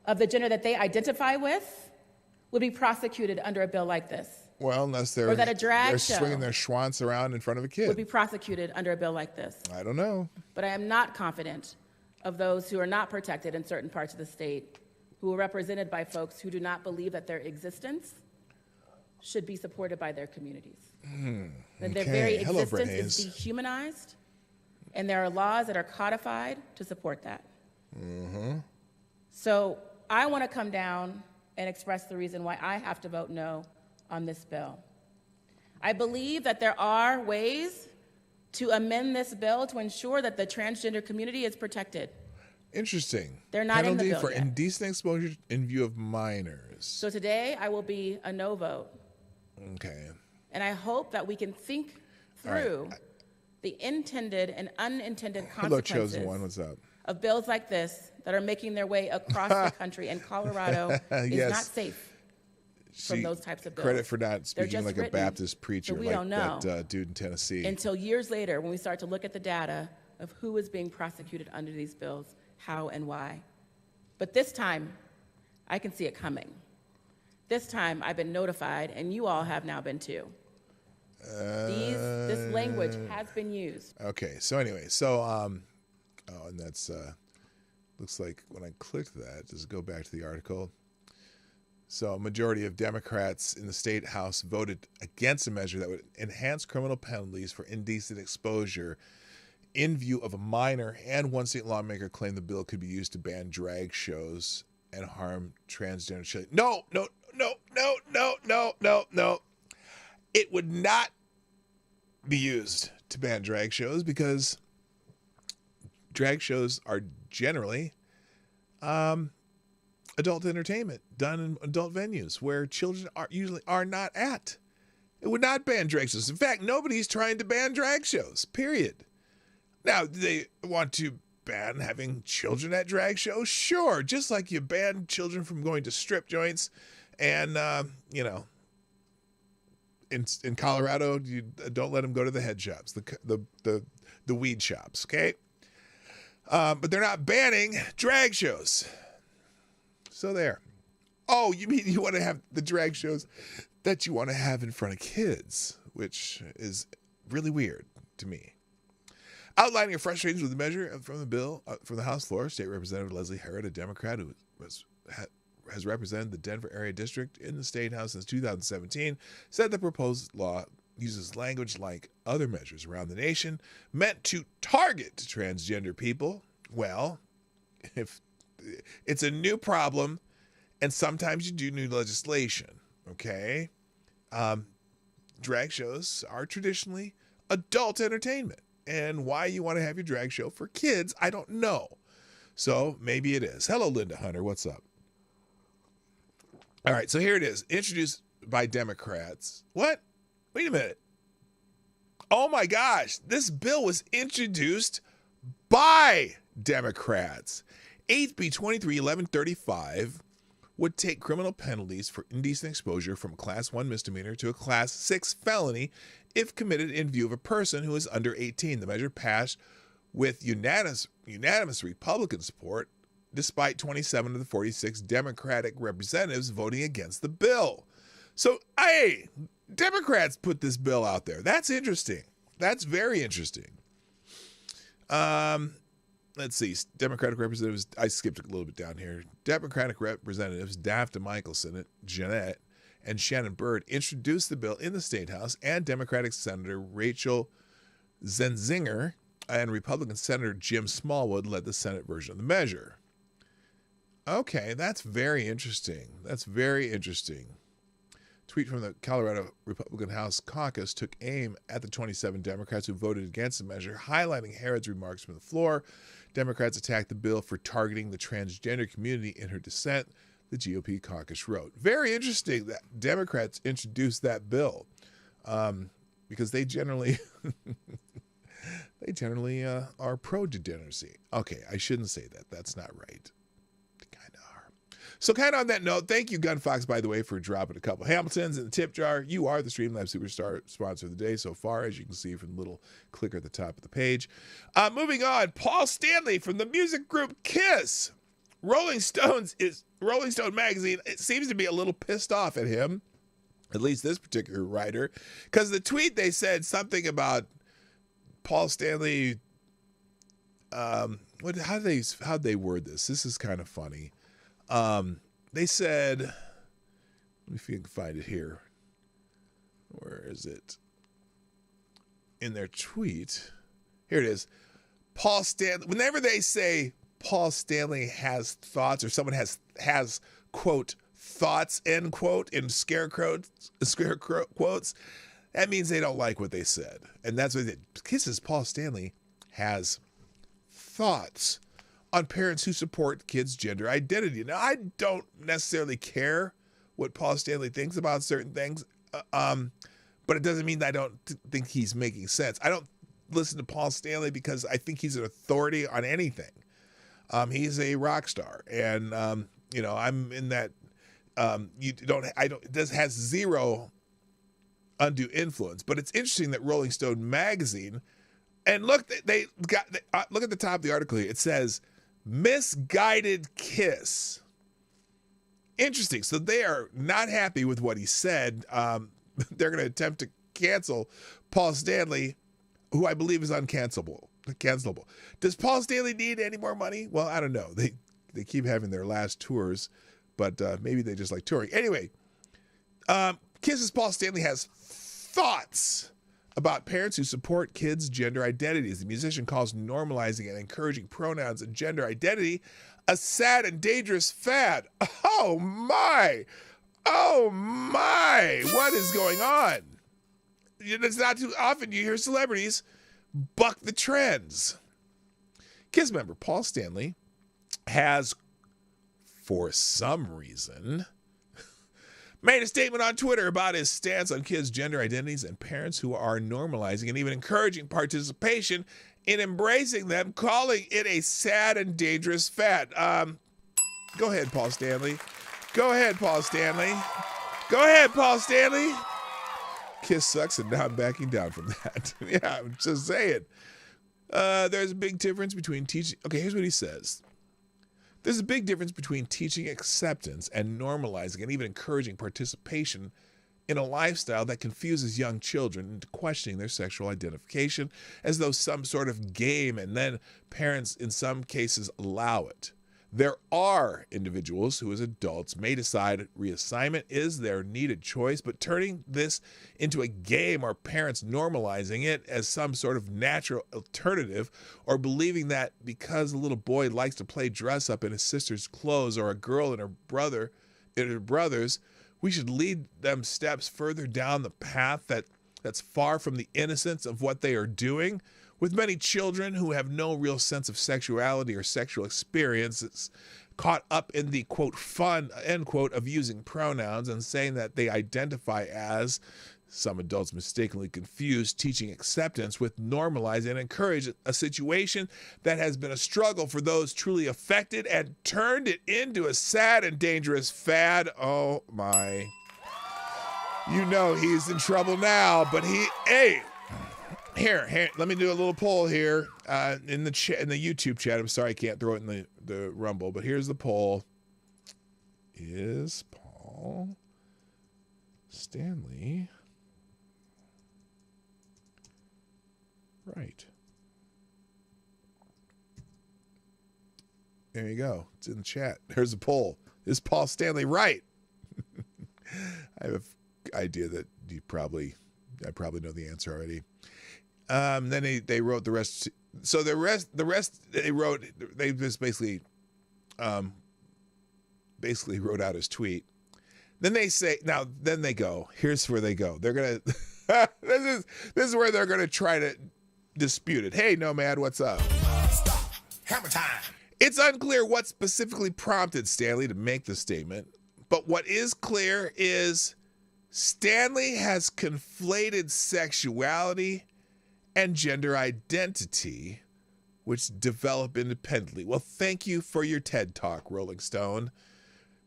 of the gender that they identify with would be prosecuted under a bill like this. Well, unless they're, or that a drag they're show swinging their schwantz around in front of a kid. Would be prosecuted under a bill like this. I don't know. But I am not confident of those who are not protected in certain parts of the state, who are represented by folks who do not believe that their existence should be supported by their communities. That their very existence is dehumanized, and there are laws that are codified to support that. So I want to come down and express the reason why I have to vote no on this bill. I believe that there are ways to amend this bill to ensure that the transgender community is protected. Interesting. They're not in the bill for yet. Indecent exposure in view of minors. So today I will be a no vote. Okay. And I hope that we can think through the intended and unintended consequences What's up? of bills like this that are making their way across the country, and Colorado is not safe from those types of bills. Credit for not speaking like a Baptist preacher so we like don't know that dude in Tennessee. Until years later when we start to look at the data of who is being prosecuted under these bills, how and why. But this time, I can see it coming. This time I've been notified, and you all have now been too. This language has been used. Okay, so anyway, and that's, looks like when I clicked that, just go back to the article. So a majority of Democrats in the state house voted against a measure that would enhance criminal penalties for indecent exposure in view of a minor, and one state lawmaker claimed the bill could be used to ban drag shows and harm transgender children. No. It would not be used to ban drag shows because drag shows are generally adult entertainment done in adult venues where children usually are not at. It would not ban drag shows. In fact, nobody's trying to ban drag shows, period. Now, do they want to ban having children at drag shows? Sure, just like you ban children from going to strip joints and, in Colorado, you don't let them go to the head shops, the weed shops, okay? But they're not banning drag shows. So there. Oh, you mean you want to have the drag shows that you want to have in front of kids, which is really weird to me. Outlining her frustrations with the measure from the bill from the House floor, State Representative Leslie Herod, a Democrat who has represented the Denver area district in the State House since 2017, said the proposed law uses language like other measures around the nation meant to target transgender people. Well, if it's a new problem, and sometimes you do new legislation, okay? Drag shows are traditionally adult entertainment. And why you want to have your drag show for kids, I don't know. So maybe it is. Hello, Linda Hunter. What's up? All right, so here it is. Introduced by Democrats. What? Wait a minute. Oh my gosh. This bill was introduced by Democrats. 8B 23-1135 would take criminal penalties for indecent exposure from a Class 1 misdemeanor to a Class 6 felony if committed in view of a person who is under 18. The measure passed with unanimous Republican support, despite 27 of the 46 Democratic representatives voting against the bill. So, hey, Democrats put this bill out there. That's interesting. That's very interesting. Let's see. Democratic representatives, I skipped a little bit down here. Democratic representatives Daphne Michelson, Jeanette, and Shannon Byrd introduced the bill in the State House, and Democratic Senator Rachel Zenzinger and Republican Senator Jim Smallwood led the Senate version of the measure. Okay, that's very interesting. That's very interesting. Tweet from the Colorado Republican House Caucus took aim at the 27 Democrats who voted against the measure, highlighting Herod's remarks from the floor. Democrats attacked the bill for targeting the transgender community in her dissent, the GOP caucus wrote. Very interesting that Democrats introduced that bill because they generally are pro-degeneracy. Okay, I shouldn't say that. That's not right. So kind of on that note, thank you, Gun Fox, by the way, for dropping a couple Hamiltons in the tip jar. You are the Streamlabs Superstar sponsor of the day so far, as you can see from the little clicker at the top of the page. Moving on, Paul Stanley from the music group Kiss. Rolling Stone magazine, it seems to be a little pissed off at him, at least this particular writer, because the tweet they said something about Paul Stanley. How'd they word this? This is kind of funny. They said, let me see if I can find it here. Where is it? In their tweet. Here it is. Paul Stanley, whenever they say Paul Stanley has thoughts, or someone has quote, thoughts, end quote, in scare quotes, that means they don't like what they said. And that's what it kisses. Paul Stanley has thoughts on parents who support kids' gender identity. Now, I don't necessarily care what Paul Stanley thinks about certain things, but it doesn't mean that I don't think he's making sense. I don't listen to Paul Stanley because I think he's an authority on anything. He's a rock star, and I'm in that. It has zero undue influence. But it's interesting that Rolling Stone magazine, and look, look at the top of the article here. It says, misguided kiss. Interesting. So they are not happy with what he said. They're going to attempt to cancel Paul Stanley, who I believe is uncancelable. Does Paul Stanley need any more money? Well, I don't know. They keep having their last tours, but maybe they just like touring. Anyway, Kiss's Paul Stanley has thoughts about parents who support kids' gender identities. The musician calls normalizing and encouraging pronouns and gender identity a sad and dangerous fad. Oh my! Oh my! What is going on? It's not too often you hear celebrities buck the trends. Kiss member Paul Stanley has, for some reason, made a statement on Twitter about his stance on kids' gender identities and parents who are normalizing and even encouraging participation in embracing them, calling it a sad and dangerous fad. Go ahead, Paul Stanley. Go ahead, Paul Stanley. Go ahead, Paul Stanley. Kiss sucks and now I'm backing down from that. Yeah, I'm just saying. There's a big difference between teaching. Okay, here's what he says. There's a big difference between teaching acceptance and normalizing and even encouraging participation in a lifestyle that confuses young children into questioning their sexual identification as though some sort of game, and then parents in some cases allow it. There are individuals who as adults may decide reassignment is their needed choice, but turning this into a game or parents normalizing it as some sort of natural alternative, or believing that because a little boy likes to play dress up in his sister's clothes or a girl in her brother's, we should lead them steps further down the path that's far from the innocence of what they are doing. With many children who have no real sense of sexuality or sexual experiences caught up in the, quote, fun, end quote, of using pronouns and saying that they identify as, some adults mistakenly confuse teaching acceptance with normalize and encourage a situation that has been a struggle for those truly affected and turned it into a sad and dangerous fad. Oh my. You know he's in trouble now, but Here, let me do a little poll here in the YouTube chat. I'm sorry I can't throw it in the Rumble, but here's the poll. Is Paul Stanley right? There you go. It's in the chat. There's a poll. Is Paul Stanley right? I have an idea that I probably know the answer already. Then they wrote the rest. So the rest they wrote, they just basically wrote out his tweet. Then they say, then they go, here's where they go. They're going to, this is where they're going to try to dispute it. Hey, Nomad, what's up? Stop. Hammer time. It's unclear what specifically prompted Stanley to make the statement, but what is clear is Stanley has conflated sexuality and gender identity, which develop independently. Well, thank you for your TED Talk, Rolling Stone.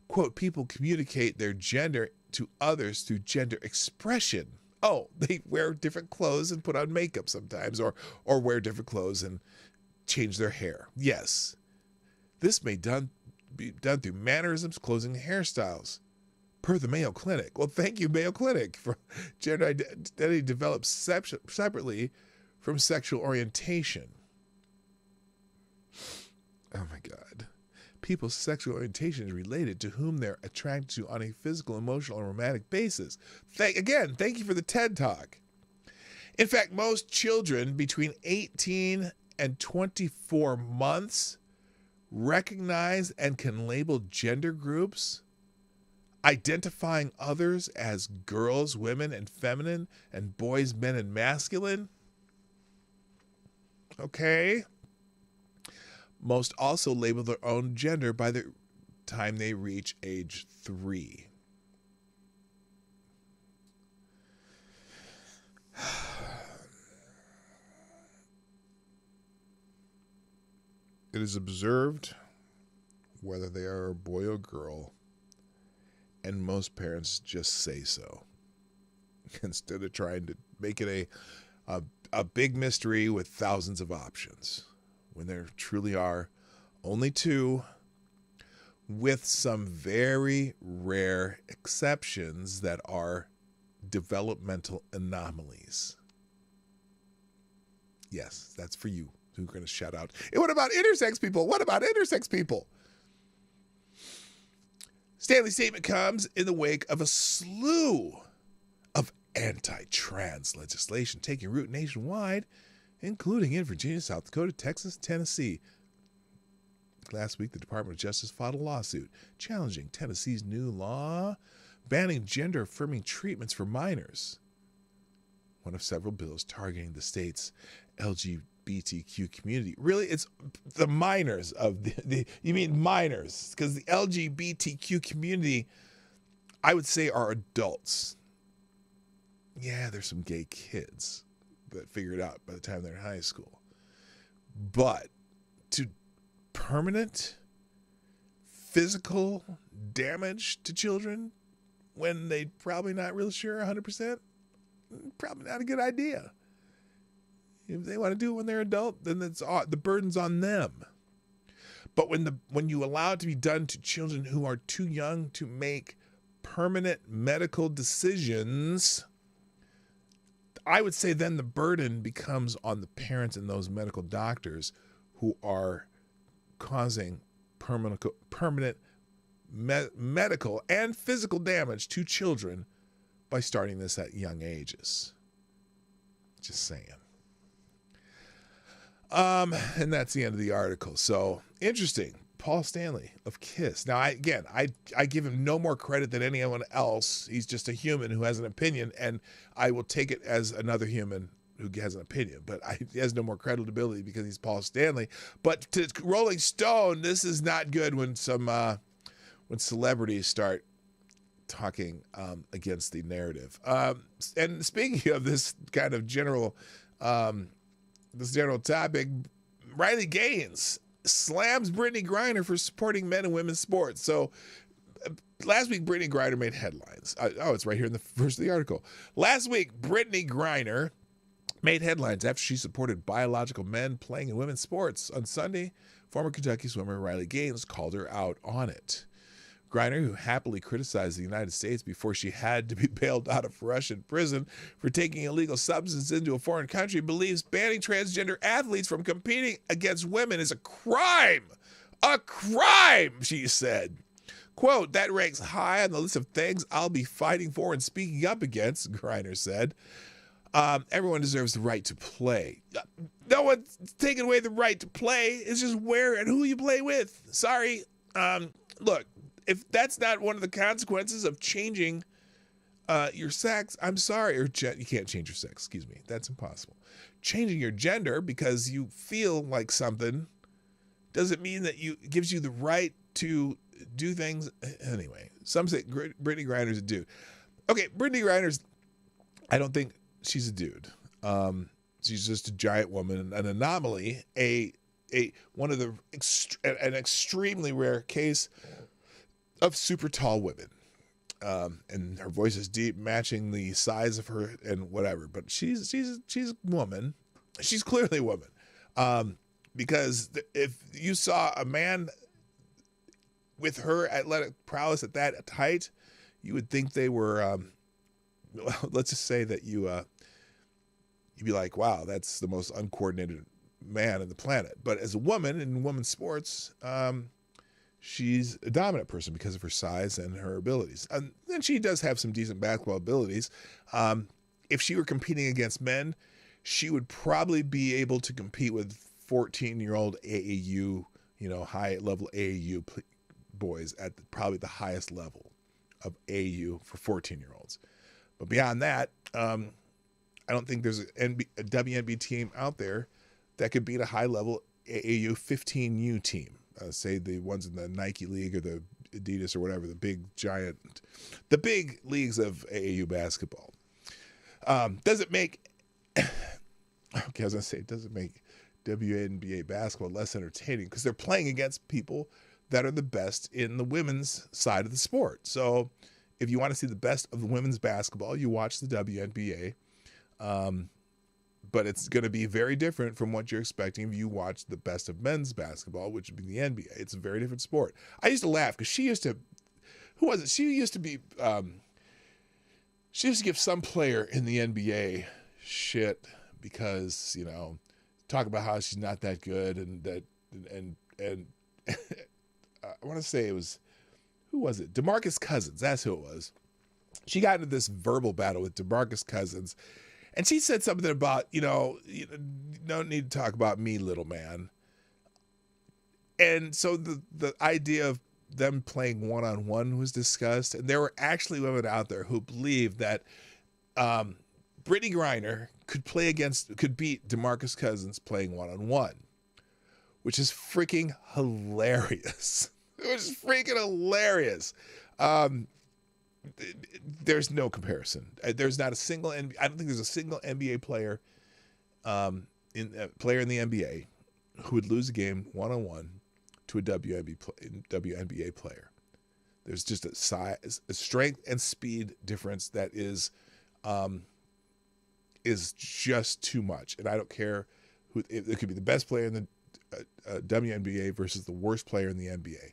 Quote, people communicate their gender to others through gender expression. Oh, they wear different clothes and put on makeup sometimes, or wear different clothes and change their hair. Yes, this may be done through mannerisms, clothing, and hairstyles, per the Mayo Clinic. Well, thank you, Mayo Clinic, for gender identity develops separately from sexual orientation. Oh my God. People's sexual orientation is related to whom they're attracted to on a physical, emotional, and romantic basis. Thank you for the TED Talk. In fact, most children between 18 and 24 months recognize and can label gender groups, identifying others as girls, women, and feminine, and boys, men, and masculine. Okay. Most also label their own gender by the time they reach age 3. It is observed whether they are a boy or girl, and most parents just say so instead of trying to make it a big mystery with thousands of options, when there truly are only 2, with some very rare exceptions that are developmental anomalies. Yes, that's for you who are going to shout out, hey, what about intersex people? What about intersex people? Stanley's statement comes in the wake of a slew of anti-trans legislation taking root nationwide, including in Virginia, South Dakota, Texas, Tennessee. Last week, the Department of Justice filed a lawsuit challenging Tennessee's new law banning gender-affirming treatments for minors, one of several bills targeting the state's LGBTQ community. Really, it's the minors of the you mean minors, because the LGBTQ community, I would say, are adults. Yeah, there's some gay kids that figure it out by the time they're in high school. But to permanent physical damage to children when they probably not real sure 100%, probably not a good idea. If they want to do it when they're adult, then the burden's on them. But when you allow it to be done to children who are too young to make permanent medical decisions, I would say then the burden becomes on the parents and those medical doctors who are causing permanent medical and physical damage to children by starting this at young ages. Just saying. And that's the end of the article. So interesting. Paul Stanley of KISS. Now, I give him no more credit than anyone else. He's just a human who has an opinion, and I will take it as another human who has an opinion. But he has no more credibility because he's Paul Stanley. But to Rolling Stone, this is not good when when celebrities start talking against the narrative. And speaking of this kind of general topic, Riley Gaines slams Brittany Griner for supporting men and women's sports. So last week, Brittany Griner made headlines. It's right here in the first of the article. Last week, Brittany Griner made headlines after she supported biological men playing in women's sports. On Sunday, former Kentucky swimmer Riley Gaines called her out on it. Griner, who happily criticized the United States before she had to be bailed out of Russian prison for taking illegal substances into a foreign country, believes banning transgender athletes from competing against women is a crime. A crime, she said. Quote, that ranks high on the list of things I'll be fighting for and speaking up against, Griner said. Everyone deserves the right to play. No one's taking away the right to play. It's just where and who you play with. Sorry. Look, if that's not one of the consequences of changing your sex, I'm sorry. Or you can't change your sex. Excuse me. That's impossible. Changing your gender because you feel like something doesn't mean that gives you the right to do things. Anyway, some say Brittany Griner's a dude. Okay, Brittany Griner's, I don't think she's a dude. She's just a giant woman, an anomaly, one of an extremely rare case of super tall women. And her voice is deep, matching the size of her and whatever. But she's a woman. She's clearly a woman. Because if you saw a man with her athletic prowess at that height, you would think they were, let's just say that you'd be like, wow, that's the most uncoordinated man on the planet. But as a woman in women's sports, she's a dominant person because of her size and her abilities. And she does have some decent basketball abilities. If she were competing against men, she would probably be able to compete with 14-year-old AAU, high-level AAU boys at probably the highest level of AAU for 14-year-olds. But beyond that, I don't think there's a WNBA team out there that could beat a high-level AAU 15U team. Say the ones in the Nike League or the Adidas or whatever, the big leagues of AAU basketball. Doesn't make WNBA basketball less entertaining because they're playing against people that are the best in the women's side of the sport. So if you want to see the best of the women's basketball, you watch the WNBA. But it's going to be very different from what you're expecting if you watch the best of men's basketball, which would be the NBA. It's a very different sport. I used to laugh because she used to give some player in the NBA shit because, talk about how she's not that good and I want to say it was, who was it? DeMarcus Cousins. That's who it was. She got into this verbal battle with DeMarcus Cousins, and she said something about, you don't need to talk about me, little man. And so the idea of them playing one-on-one was discussed, and there were actually women out there who believed that Brittany Griner could beat DeMarcus Cousins playing one-on-one, which is freaking hilarious. It was freaking hilarious. There's no comparison. There's not a single. I don't think there's a single NBA player, player in the NBA, who would lose a game one-on-one to a WNBA player. There's just a size, a strength and speed difference that is just too much. And I don't care who. It could be the best player in the WNBA versus the worst player in the NBA.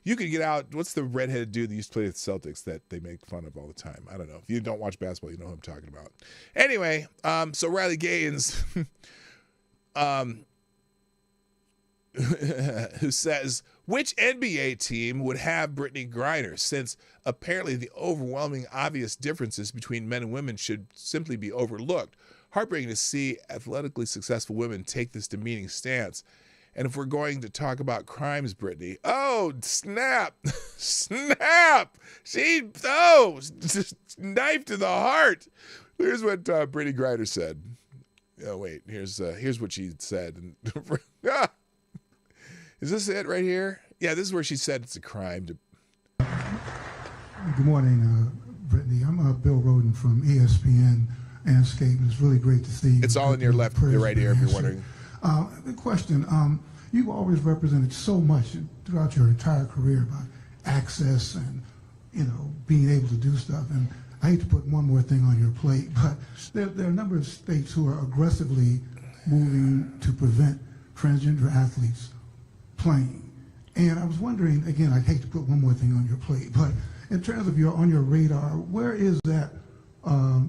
You could get out. What's the redheaded dude that used to play with the Celtics that they make fun of all the time? I don't know. If you don't watch basketball, you know who I'm talking about. Anyway, so Riley Gaines, who says, which NBA team would have Brittany Griner, since apparently the overwhelming obvious differences between men and women should simply be overlooked. Heartbreaking to see athletically successful women take this demeaning stance. And if we're going to talk about crimes, Brittany, oh, snap, snap. Just knife to the heart. Here's what Brittany Griner said. Oh, wait, here's what she said. Is this it right here? Yeah, this is where she said it's a crime to. Good morning, Brittany. I'm Bill Roden from ESPN Anscape. It's really great to see you. It's all in your left, your right ear, if you're wondering. The question, you've always represented so much throughout your entire career about access and, being able to do stuff. And I hate to put one more thing on your plate, but there are a number of states who are aggressively moving to prevent transgender athletes playing. And I was wondering, again, I hate to put one more thing on your plate, but in terms of on your radar, where is that?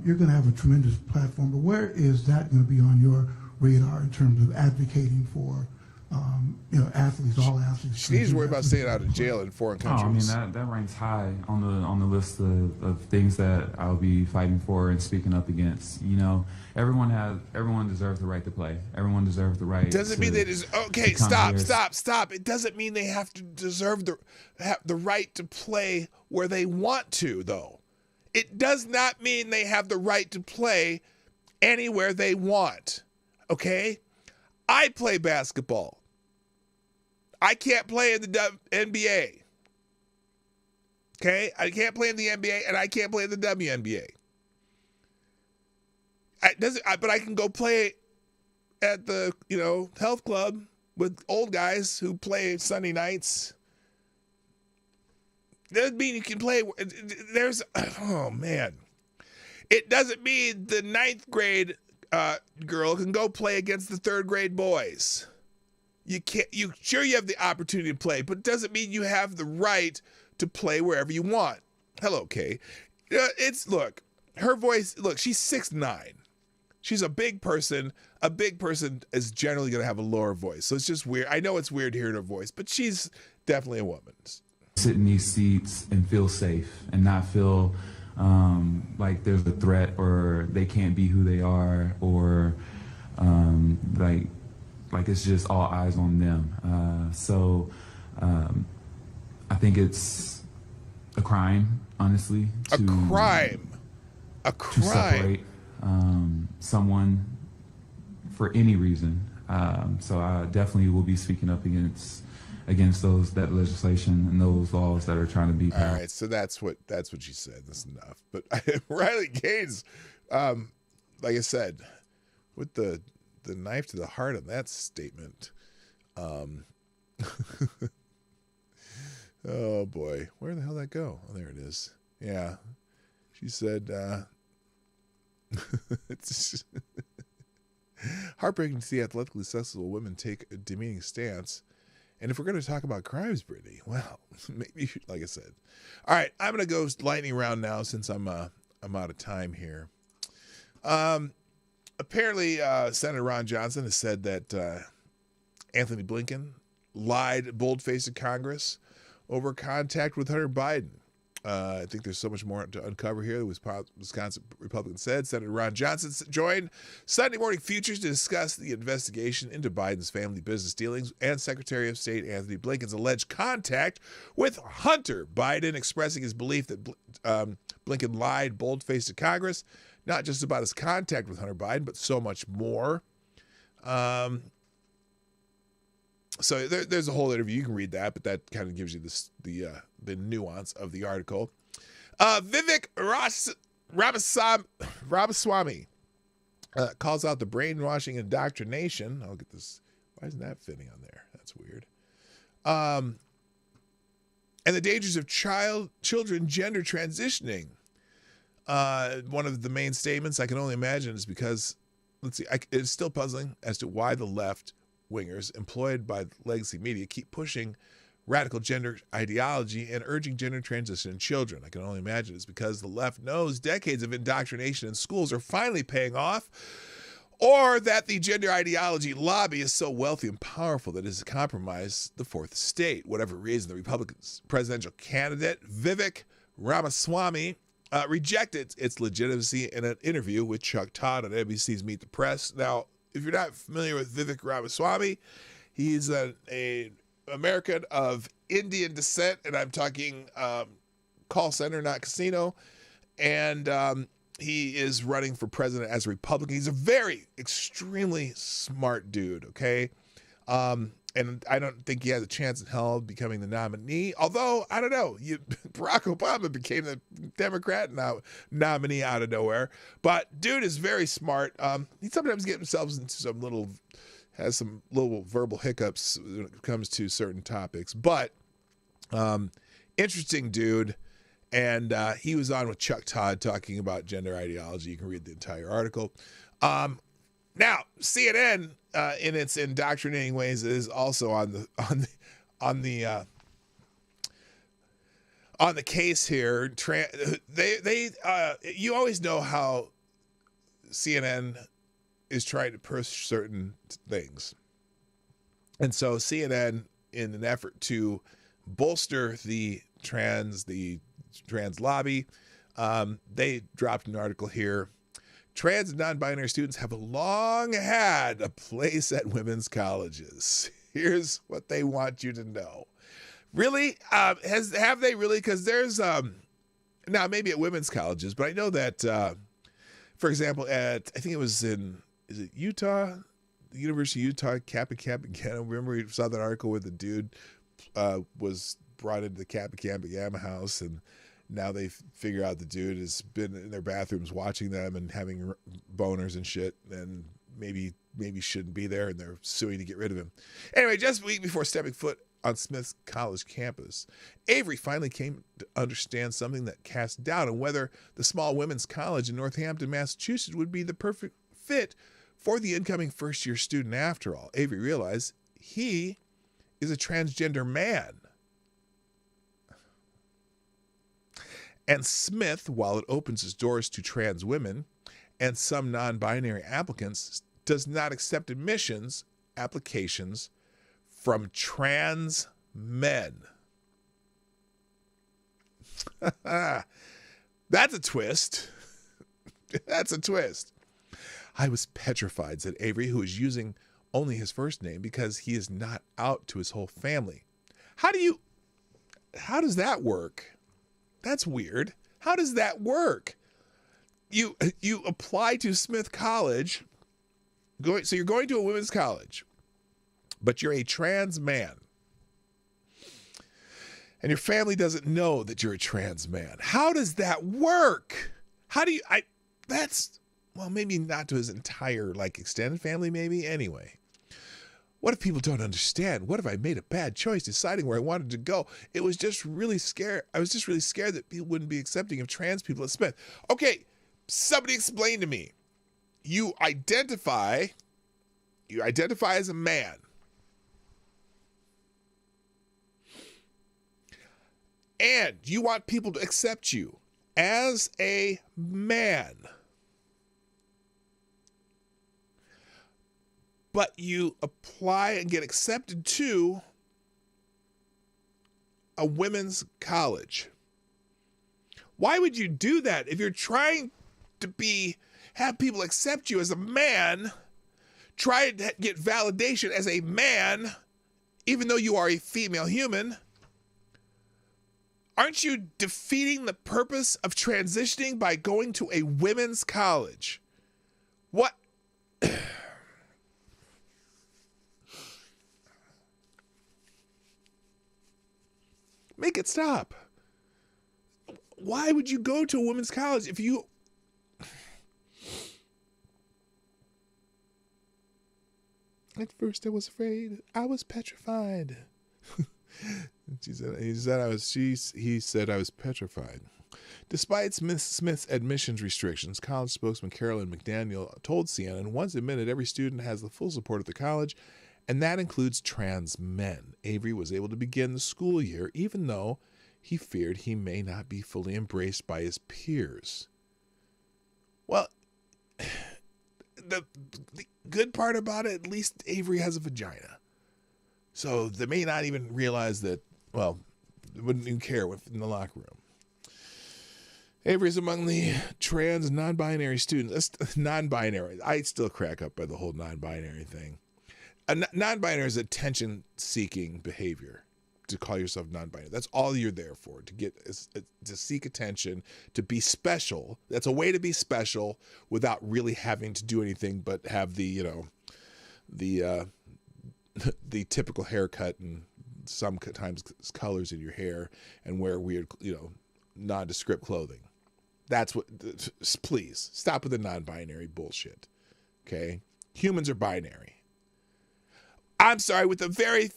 You're going to have a tremendous platform, but where is that going to be on your radar in terms of advocating for, athletes, all athletes? She needs to worry about staying out of jail in foreign countries. That ranks high on the list of things that I'll be fighting for and speaking up against. Everyone deserves the right to play. Everyone deserves the right. Doesn't mean they deserve. Okay, stop. It doesn't mean they have to deserve the right to play where they want to, though. It does not mean they have the right to play anywhere they want. Okay? I play basketball. I can't play in the NBA. Okay? I can't play in the NBA and I can't play in the WNBA. But I can go play at the, health club with old guys who play Sunday nights. Doesn't mean you can play. Oh man. It doesn't mean the 9th grade girl can go play against the 3rd grade boys. You can't. You have the opportunity to play, but it doesn't mean you have the right to play wherever you want. Hello, Kay. Look, her voice. Look, she's 6'9". She's a big person. A big person is generally going to have a lower voice, so it's just weird. I know it's weird hearing her voice, but she's definitely a woman. Sit in these seats and feel safe and not feel like there's a threat or they can't be who they are or like it's just all eyes on them. So I think it's a crime, honestly. A crime. To separate someone for any reason. So I definitely will be speaking up against that legislation and those laws that are trying to be passed. All right, so that's what she said. That's enough. But Riley Gaines, like I said, with the knife to the heart of that statement. Oh boy, where the hell did that go? Oh, there it is. Yeah, she said. It's heartbreaking to see athletically successful women take a demeaning stance. And if we're going to talk about crimes, Brittany, well, maybe, like I said. All right, I'm going to go lightning round now since I'm out of time here. Apparently, Senator Ron Johnson has said that Anthony Blinken lied bold-faced to Congress over contact with Hunter Biden. I think there's so much more to uncover here. The Wisconsin Republican said. Senator Ron Johnson joined Sunday Morning Futures to discuss the investigation into Biden's family business dealings and Secretary of State Anthony Blinken's alleged contact with Hunter Biden, expressing his belief that Blinken lied bold-faced to Congress, not just about his contact with Hunter Biden, but so much more. So there's a whole interview. You can read that, but that kind of gives you the nuance of the article. Vivek Ramaswamy calls out the brainwashing indoctrination. I'll get this. Why isn't that fitting on there? That's weird. And the dangers of children gender transitioning. One of the main statements I can only imagine is because, it's still puzzling as to why the left wingers employed by legacy media keep pushing radical gender ideology and urging gender transition in children. I can only imagine it's because the left knows decades of indoctrination in schools are finally paying off, or that the gender ideology lobby is so wealthy and powerful that it has compromised the fourth estate. Whatever reason, the Republican presidential candidate, Vivek Ramaswamy, rejected its legitimacy in an interview with Chuck Todd on NBC's Meet the Press. Now, if you're not familiar with Vivek Ramaswamy, he's an American of Indian descent, and I'm talking call center, not casino. And he is running for president as a Republican. He's a very, extremely smart dude, okay? And I don't think he has a chance in hell of becoming the nominee. Although, I don't know, Barack Obama became the Democrat nominee out of nowhere. But dude is very smart. He sometimes gets himself into has some little verbal hiccups when it comes to certain topics. But interesting dude. And he was on with Chuck Todd talking about gender ideology. You can read the entire article. Now, CNN, in its indoctrinating ways, is also on the case here. You always know how CNN is trying to push certain things, and so CNN, in an effort to bolster the trans lobby, they dropped an article here. Trans and non-binary students have long had a place at women's colleges. Here's what they want you to know. Really? Have they really? Because there's now maybe at women's colleges, but I know that, for example, I think it was is it Utah, the University of Utah, Kappa Kappa Gamma. Remember we saw that article where the dude was brought into the Kappa Kappa Gamma house, and now they figure out the dude has been in their bathrooms watching them and having boners and shit, and maybe shouldn't be there, and they're suing to get rid of him. Anyway, just a week before stepping foot on Smith's college campus, Avery finally came to understand something that cast doubt on whether the small women's college in Northampton, Massachusetts would be the perfect fit for the incoming first-year student after all. Avery realized he is a transgender man. And Smith, while it opens its doors to trans women and some non-binary applicants, does not accept admissions applications from trans men. That's a twist. That's a twist. I was petrified, said Avery, who is using only his first name because he is not out to his whole family. How does that work? That's weird. How does that work? You apply to Smith College, so you're going to a women's college, but you're a trans man. And your family doesn't know that you're a trans man. How does that work? Maybe not to his entire, extended family, maybe. Anyway. What if people don't understand? What if I made a bad choice deciding where I wanted to go? I was just really scared that people wouldn't be accepting of trans people at Smith. Okay, somebody explain to me. You identify as a man. And you want people to accept you as a man. But you apply and get accepted to a women's college. Why would you do that if you're trying to have people accept you as a man, try to get validation as a man, even though you are a female human? Aren't you defeating the purpose of transitioning by going to a women's college? What? Make it stop. Why would you go to a women's college if you... At first I was afraid. I was petrified. He said I was petrified. Despite Smith's admissions restrictions, college spokesman Carolyn McDaniel told CNN, once admitted, every student has the full support of the college, and that includes trans men. Avery was able to begin the school year, even though he feared he may not be fully embraced by his peers. Well, the good part about it, at least Avery has a vagina. So they may not even realize that, well, they wouldn't even care in the locker room. Avery is among the trans non-binary students. Non-binary. I still crack up by the whole non-binary thing. Non-binary is attention-seeking behavior. To call yourself non-binary. That's all you're there for, to seek attention, to be special. That's a way to be special without really having to do anything but have the typical haircut and sometimes colors in your hair and wear weird, nondescript clothing. That's what, please stop with the non-binary bullshit. Okay. Humans are binary. I'm sorry, with the very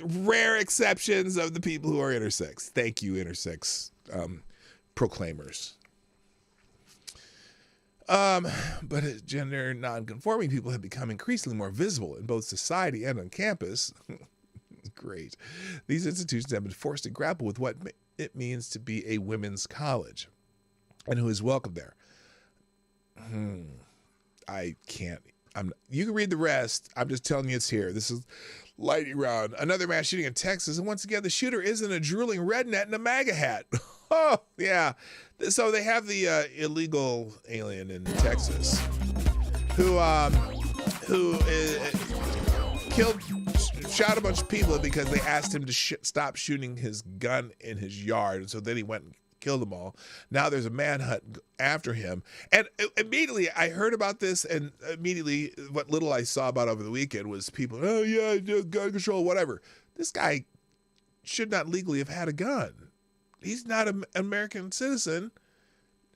rare exceptions of the people who are intersex. Thank you, intersex proclaimers. But gender non-conforming people have become increasingly more visible in both society and on campus. Great. These institutions have been forced to grapple with what it means to be a women's college and who is welcome there. I can't. You can read the rest. I'm just telling you it's here. This is lightning round. Another mass shooting in Texas, and once again, the shooter isn't a drooling redneck in a MAGA hat. Oh, yeah. So they have the illegal alien in Texas who shot a bunch of people because they asked him to stop shooting his gun in his yard, and so then he went and killed them all. Now there's a manhunt after him. And immediately I heard about this, and immediately what little I saw about over the weekend was people, oh yeah, gun control, whatever. This guy should not legally have had a gun. He's not an American citizen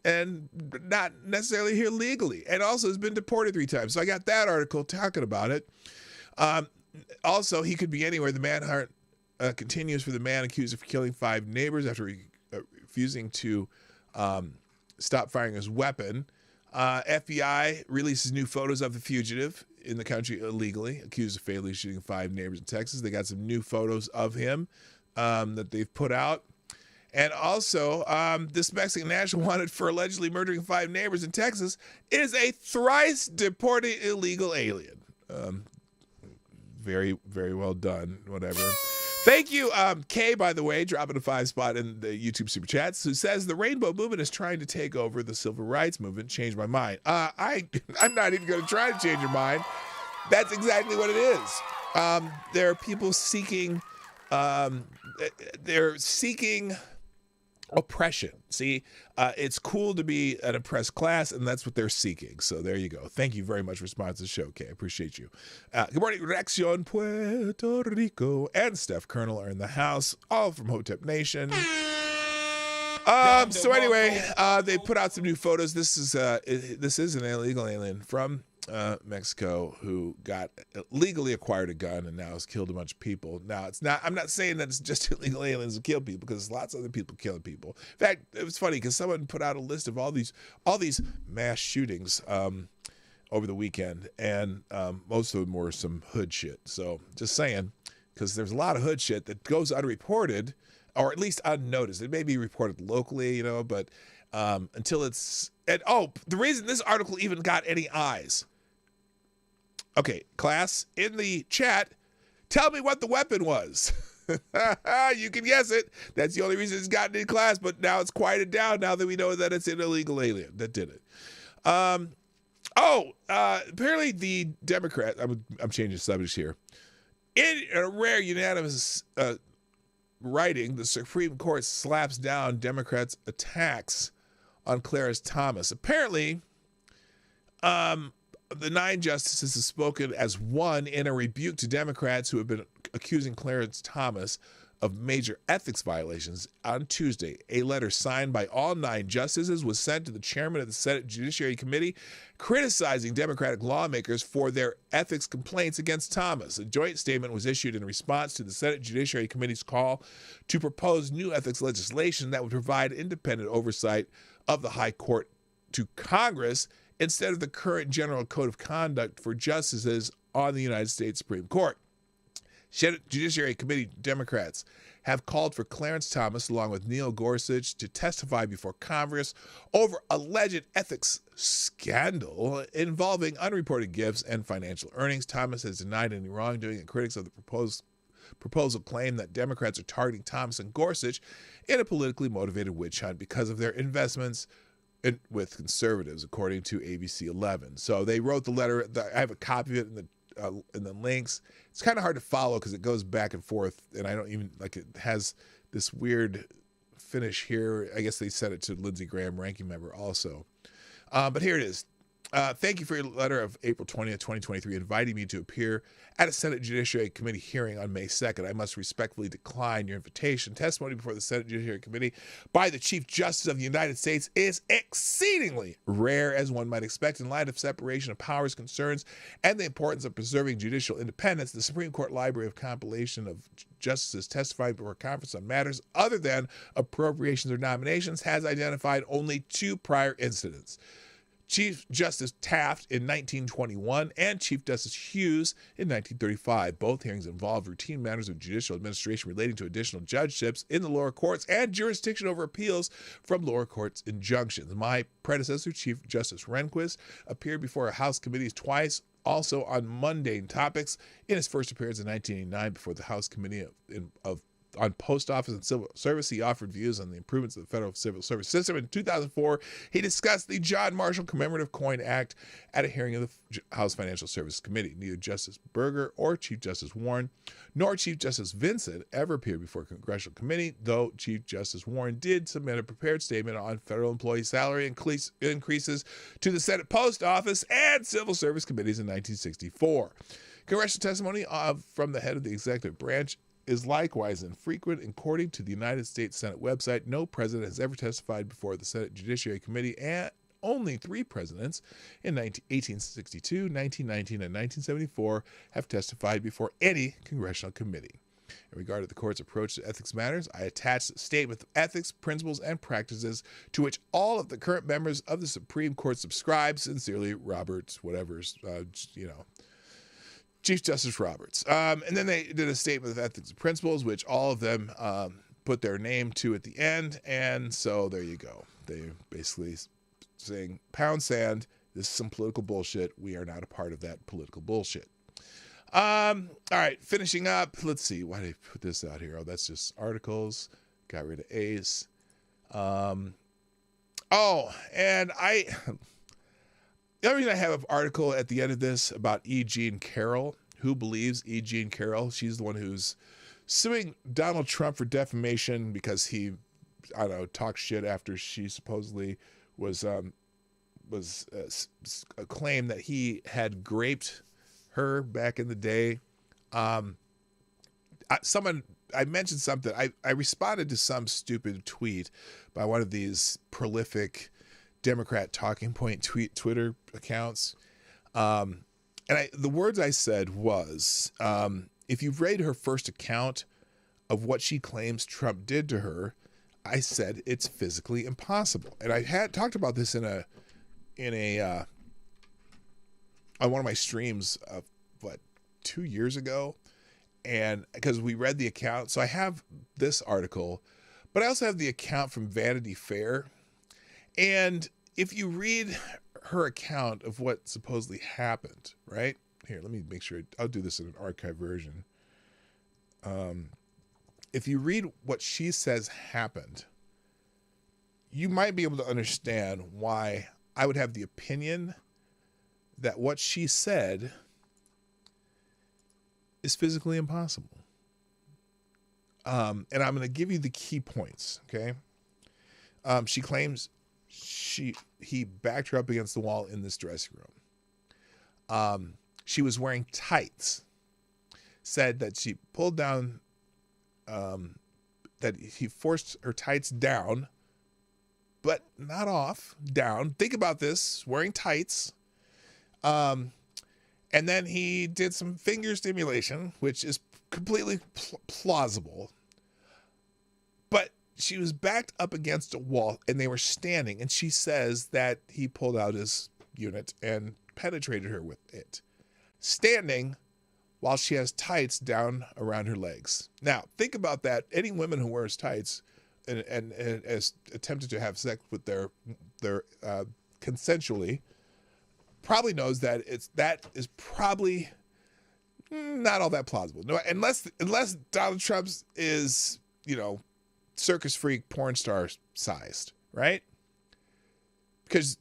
and not necessarily here legally, and also has been deported 3 times. So I got that article talking about it. Also, he could be anywhere. The manhunt continues for the man accused of killing 5 neighbors after refusing to stop firing his weapon. FBI releases new photos of the fugitive in the country illegally, accused of fatally shooting 5 neighbors in Texas. They got some new photos of him that they've put out. And also, this Mexican national wanted for allegedly murdering 5 neighbors in Texas is a thrice deported illegal alien. Very, very well done, whatever. Thank you, Kay, by the way, dropping a 5 spot in the YouTube Super Chats, who says the rainbow movement is trying to take over the civil rights movement. Change my mind. I'm not even going to try to change your mind. That's exactly what it is. There are people seeking, they're seeking oppression. See, it's cool to be an oppressed class, and that's what they're seeking. So there you go. Thank you very much for responding to the show, Kay. I appreciate you. Good morning, Reaccion Puerto Rico and Steph Colonel are in the house, all from Hotep Nation. So anyway, they put out some new photos. This is an illegal alien from Mexico who got legally acquired a gun and now has killed a bunch of people. Now I'm not saying that it's just illegal aliens who kill people, because lots of other people killing people. In fact, it was funny because someone put out a list of all these mass shootings over the weekend, and most of them were some hood shit. So just saying, because there's a lot of hood shit that goes unreported, or at least unnoticed. It may be reported locally, but until it's... And the reason this article even got any eyes... Okay, class, in the chat, tell me what the weapon was. You can guess it. That's the only reason it's gotten in class, but now it's quieted down now that we know that it's an illegal alien that did it. Apparently the Democrat, I'm changing subjects here. In a rare unanimous writing, the Supreme Court slaps down Democrats' attacks on Clarence Thomas. Apparently, the 9 justices have spoken as one in a rebuke to Democrats who have been accusing Clarence Thomas of major ethics violations. On Tuesday, a letter signed by all 9 justices was sent to the chairman of the Senate Judiciary Committee criticizing Democratic lawmakers for their ethics complaints against Thomas. A joint statement was issued in response to the Senate Judiciary Committee's call to propose new ethics legislation that would provide independent oversight of the High Court to Congress instead of the current General Code of Conduct for justices on the United States Supreme Court. Senate Judiciary Committee Democrats have called for Clarence Thomas, along with Neil Gorsuch, to testify before Congress over alleged ethics scandal involving unreported gifts and financial earnings. Thomas has denied any wrongdoing, and critics of the proposal claim that Democrats are targeting Thomas and Gorsuch in a politically motivated witch hunt because of their investments with conservatives, according to ABC 11. So they wrote the letter. I have a copy of it in the links. It's kind of hard to follow because it goes back and forth, and I don't even it has this weird finish here. I guess they sent it to Lindsey Graham, ranking member, also. But here it is. Thank you for your letter of April 20th, 2023, inviting me to appear at a Senate Judiciary Committee hearing on May 2nd. I must respectfully decline your invitation. Testimony before the Senate Judiciary Committee by the Chief Justice of the United States is exceedingly rare, as one might expect, in light of separation of powers concerns and the importance of preserving judicial independence. The Supreme Court Library of Compilation of Justices testifying before Congress on matters other than appropriations or nominations has identified only 2 prior incidents: Chief Justice Taft in 1921 and Chief Justice Hughes in 1935. Both hearings involved routine matters of judicial administration relating to additional judgeships in the lower courts and jurisdiction over appeals from lower courts injunctions. My predecessor, Chief Justice Rehnquist, appeared before House committees twice, also on mundane topics. In his first appearance in 1989 before the House Committee on Post Office and Civil Service, he offered views on the improvements of the federal civil service system. In 2004, he discussed the John Marshall Commemorative Coin Act at a hearing of the House Financial Services Committee. Neither Justice Berger or Chief Justice Warren nor Chief Justice Vincent ever appeared before a congressional committee, though Chief Justice Warren did submit a prepared statement on federal employee salary increases to the Senate Post Office and Civil Service Committees in 1964. Congressional testimony from the head of the executive branch is likewise infrequent. According to the United States Senate website, no president has ever testified before the Senate Judiciary Committee, and only 3 presidents in 1862, 1919, and 1974 have testified before any congressional committee. In regard to the court's approach to ethics matters, I attached a statement of ethics, principles, and practices to which all of the current members of the Supreme Court subscribe. Sincerely, Roberts, Chief Justice Roberts. And then they did a statement of ethics and principles, which all of them put their name to at the end. And so there you go. They're basically saying, pound sand, this is some political bullshit. We are not a part of that political bullshit. All right, finishing up. Let's see. Why did I put this out here? Oh, that's just articles. Got rid of Ace. And the only reason I have an article at the end of this about E. Jean Carroll, who believes E. Jean Carroll, she's the one who's suing Donald Trump for defamation because he, talked shit after she supposedly was a claim that he had raped her back in the day. I mentioned something. I responded to some stupid tweet by one of these prolific Democrat talking point Twitter accounts. The words I said was, if you've read her first account of what she claims Trump did to her, I said it's physically impossible. And I had talked about this on one of my streams 2 years ago. And because we read the account, so I have this article, but I also have the account from Vanity Fair. And if you read her account of what supposedly happened, right? Here, let me make sure. I'll do this in an archive version. if you read what she says happened, you might be able to understand why I would have the opinion that what she said is physically impossible. And I'm going to give you the key points, okay? She claims he backed her up against the wall in this dressing room. She was wearing tights. Said that she pulled down, that he forced her tights down, but not off, down. Think about this, wearing tights. And then he did some finger stimulation, which is completely plausible. But she was backed up against a wall and they were standing, and she says that he pulled out his unit and penetrated her with it, standing while she has tights down around her legs. Now, think about that. Any woman who wears tights and has attempted to have sex with their consensually probably knows that that is probably not all that plausible. No, unless Donald Trump's is, circus freak porn star sized, right? Because,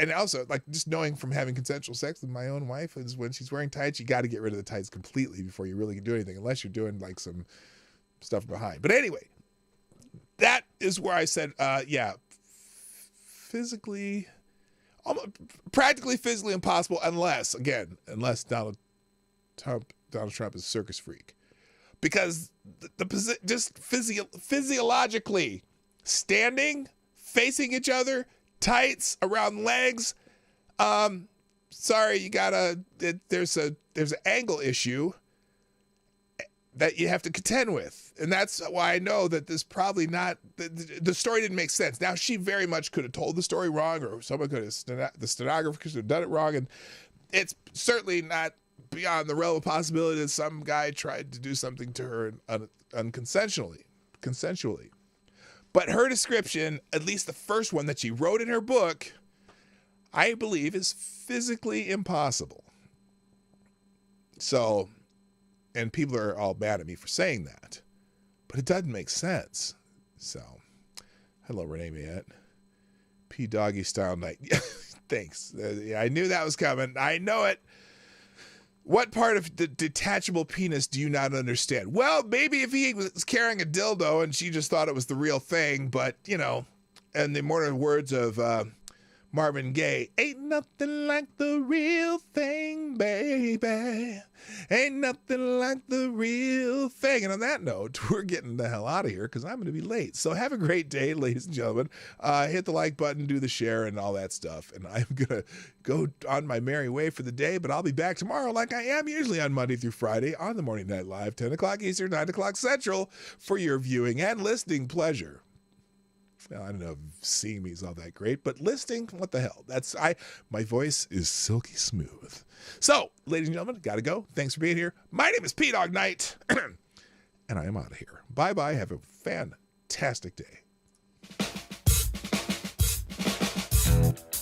and also, like, just knowing from having consensual sex with my own wife is when she's wearing tights, you got to get rid of the tights completely before you really can do anything, unless you're doing like some stuff behind. But anyway, that is where I said, physically, practically physically impossible, unless Donald Trump is a circus freak. Because just physiologically, standing, facing each other, tights around legs. Sorry, you gotta. There's an angle issue that you have to contend with, and that's why I know that this probably not. The story didn't make sense. Now, she very much could have told the story wrong, or someone could have, the stenographer could have done it wrong, and it's certainly not beyond the realm of possibility that some guy tried to do something to her consensually. But her description, at least the first one that she wrote in her book, I believe is physically impossible. So, and people are all mad at me for saying that, but it doesn't make sense. So, hello, Renee Mayette. P. Doggy Style Night. Thanks. I knew that was coming. I know it. What part of the detachable penis do you not understand? Well, maybe if he was carrying a dildo and she just thought it was the real thing, but, and the immortal words of Marvin Gaye, ain't nothing like the real thing, baby. Ain't nothing like the real thing. And on that note, we're getting the hell out of here because I'm going to be late. So have a great day, ladies and gentlemen. Hit the like button, do the share, and all that stuff. And I'm going to go on my merry way for the day, but I'll be back tomorrow like I am usually on Monday through Friday on the Morning Night Live, 10 o'clock Eastern, 9 o'clock Central, for your viewing and listening pleasure. Well, I don't know if seeing me is all that great, but listening, what the hell? My voice is silky smooth. So, ladies and gentlemen, gotta go. Thanks for being here. My name is P. Dawg Knight, and I am out of here. Bye-bye. Have a fantastic day.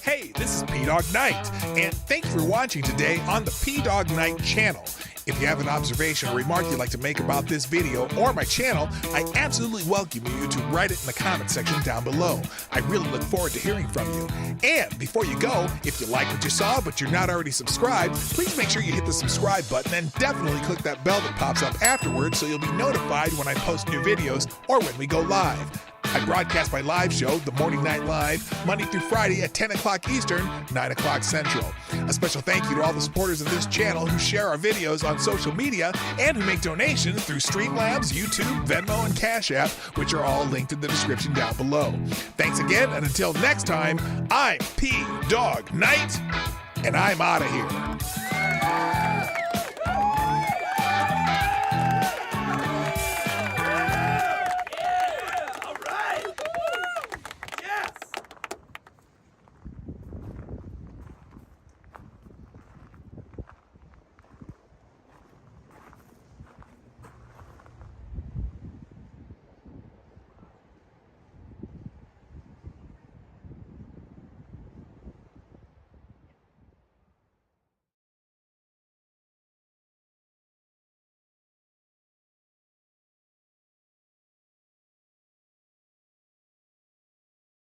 Hey, this is P. Dawg Knight, and thank you for watching today on the P. Dawg Knight channel. If you have an observation or remark you'd like to make about this video or my channel, I absolutely welcome you to write it in the comment section down below. I really look forward to hearing from you. And before you go, if you like what you saw but you're not already subscribed, please make sure you hit the subscribe button and definitely click that bell that pops up afterwards so you'll be notified when I post new videos or when we go live. I broadcast my live show, The Morning Night Live, Monday through Friday at 10 o'clock Eastern, 9 o'clock Central. A special thank you to all the supporters of this channel who share our videos on social media and who make donations through Streamlabs, YouTube, Venmo, and Cash App, which are all linked in the description down below. Thanks again, and until next time, I'm P. Dawg Knight, and I'm out of here.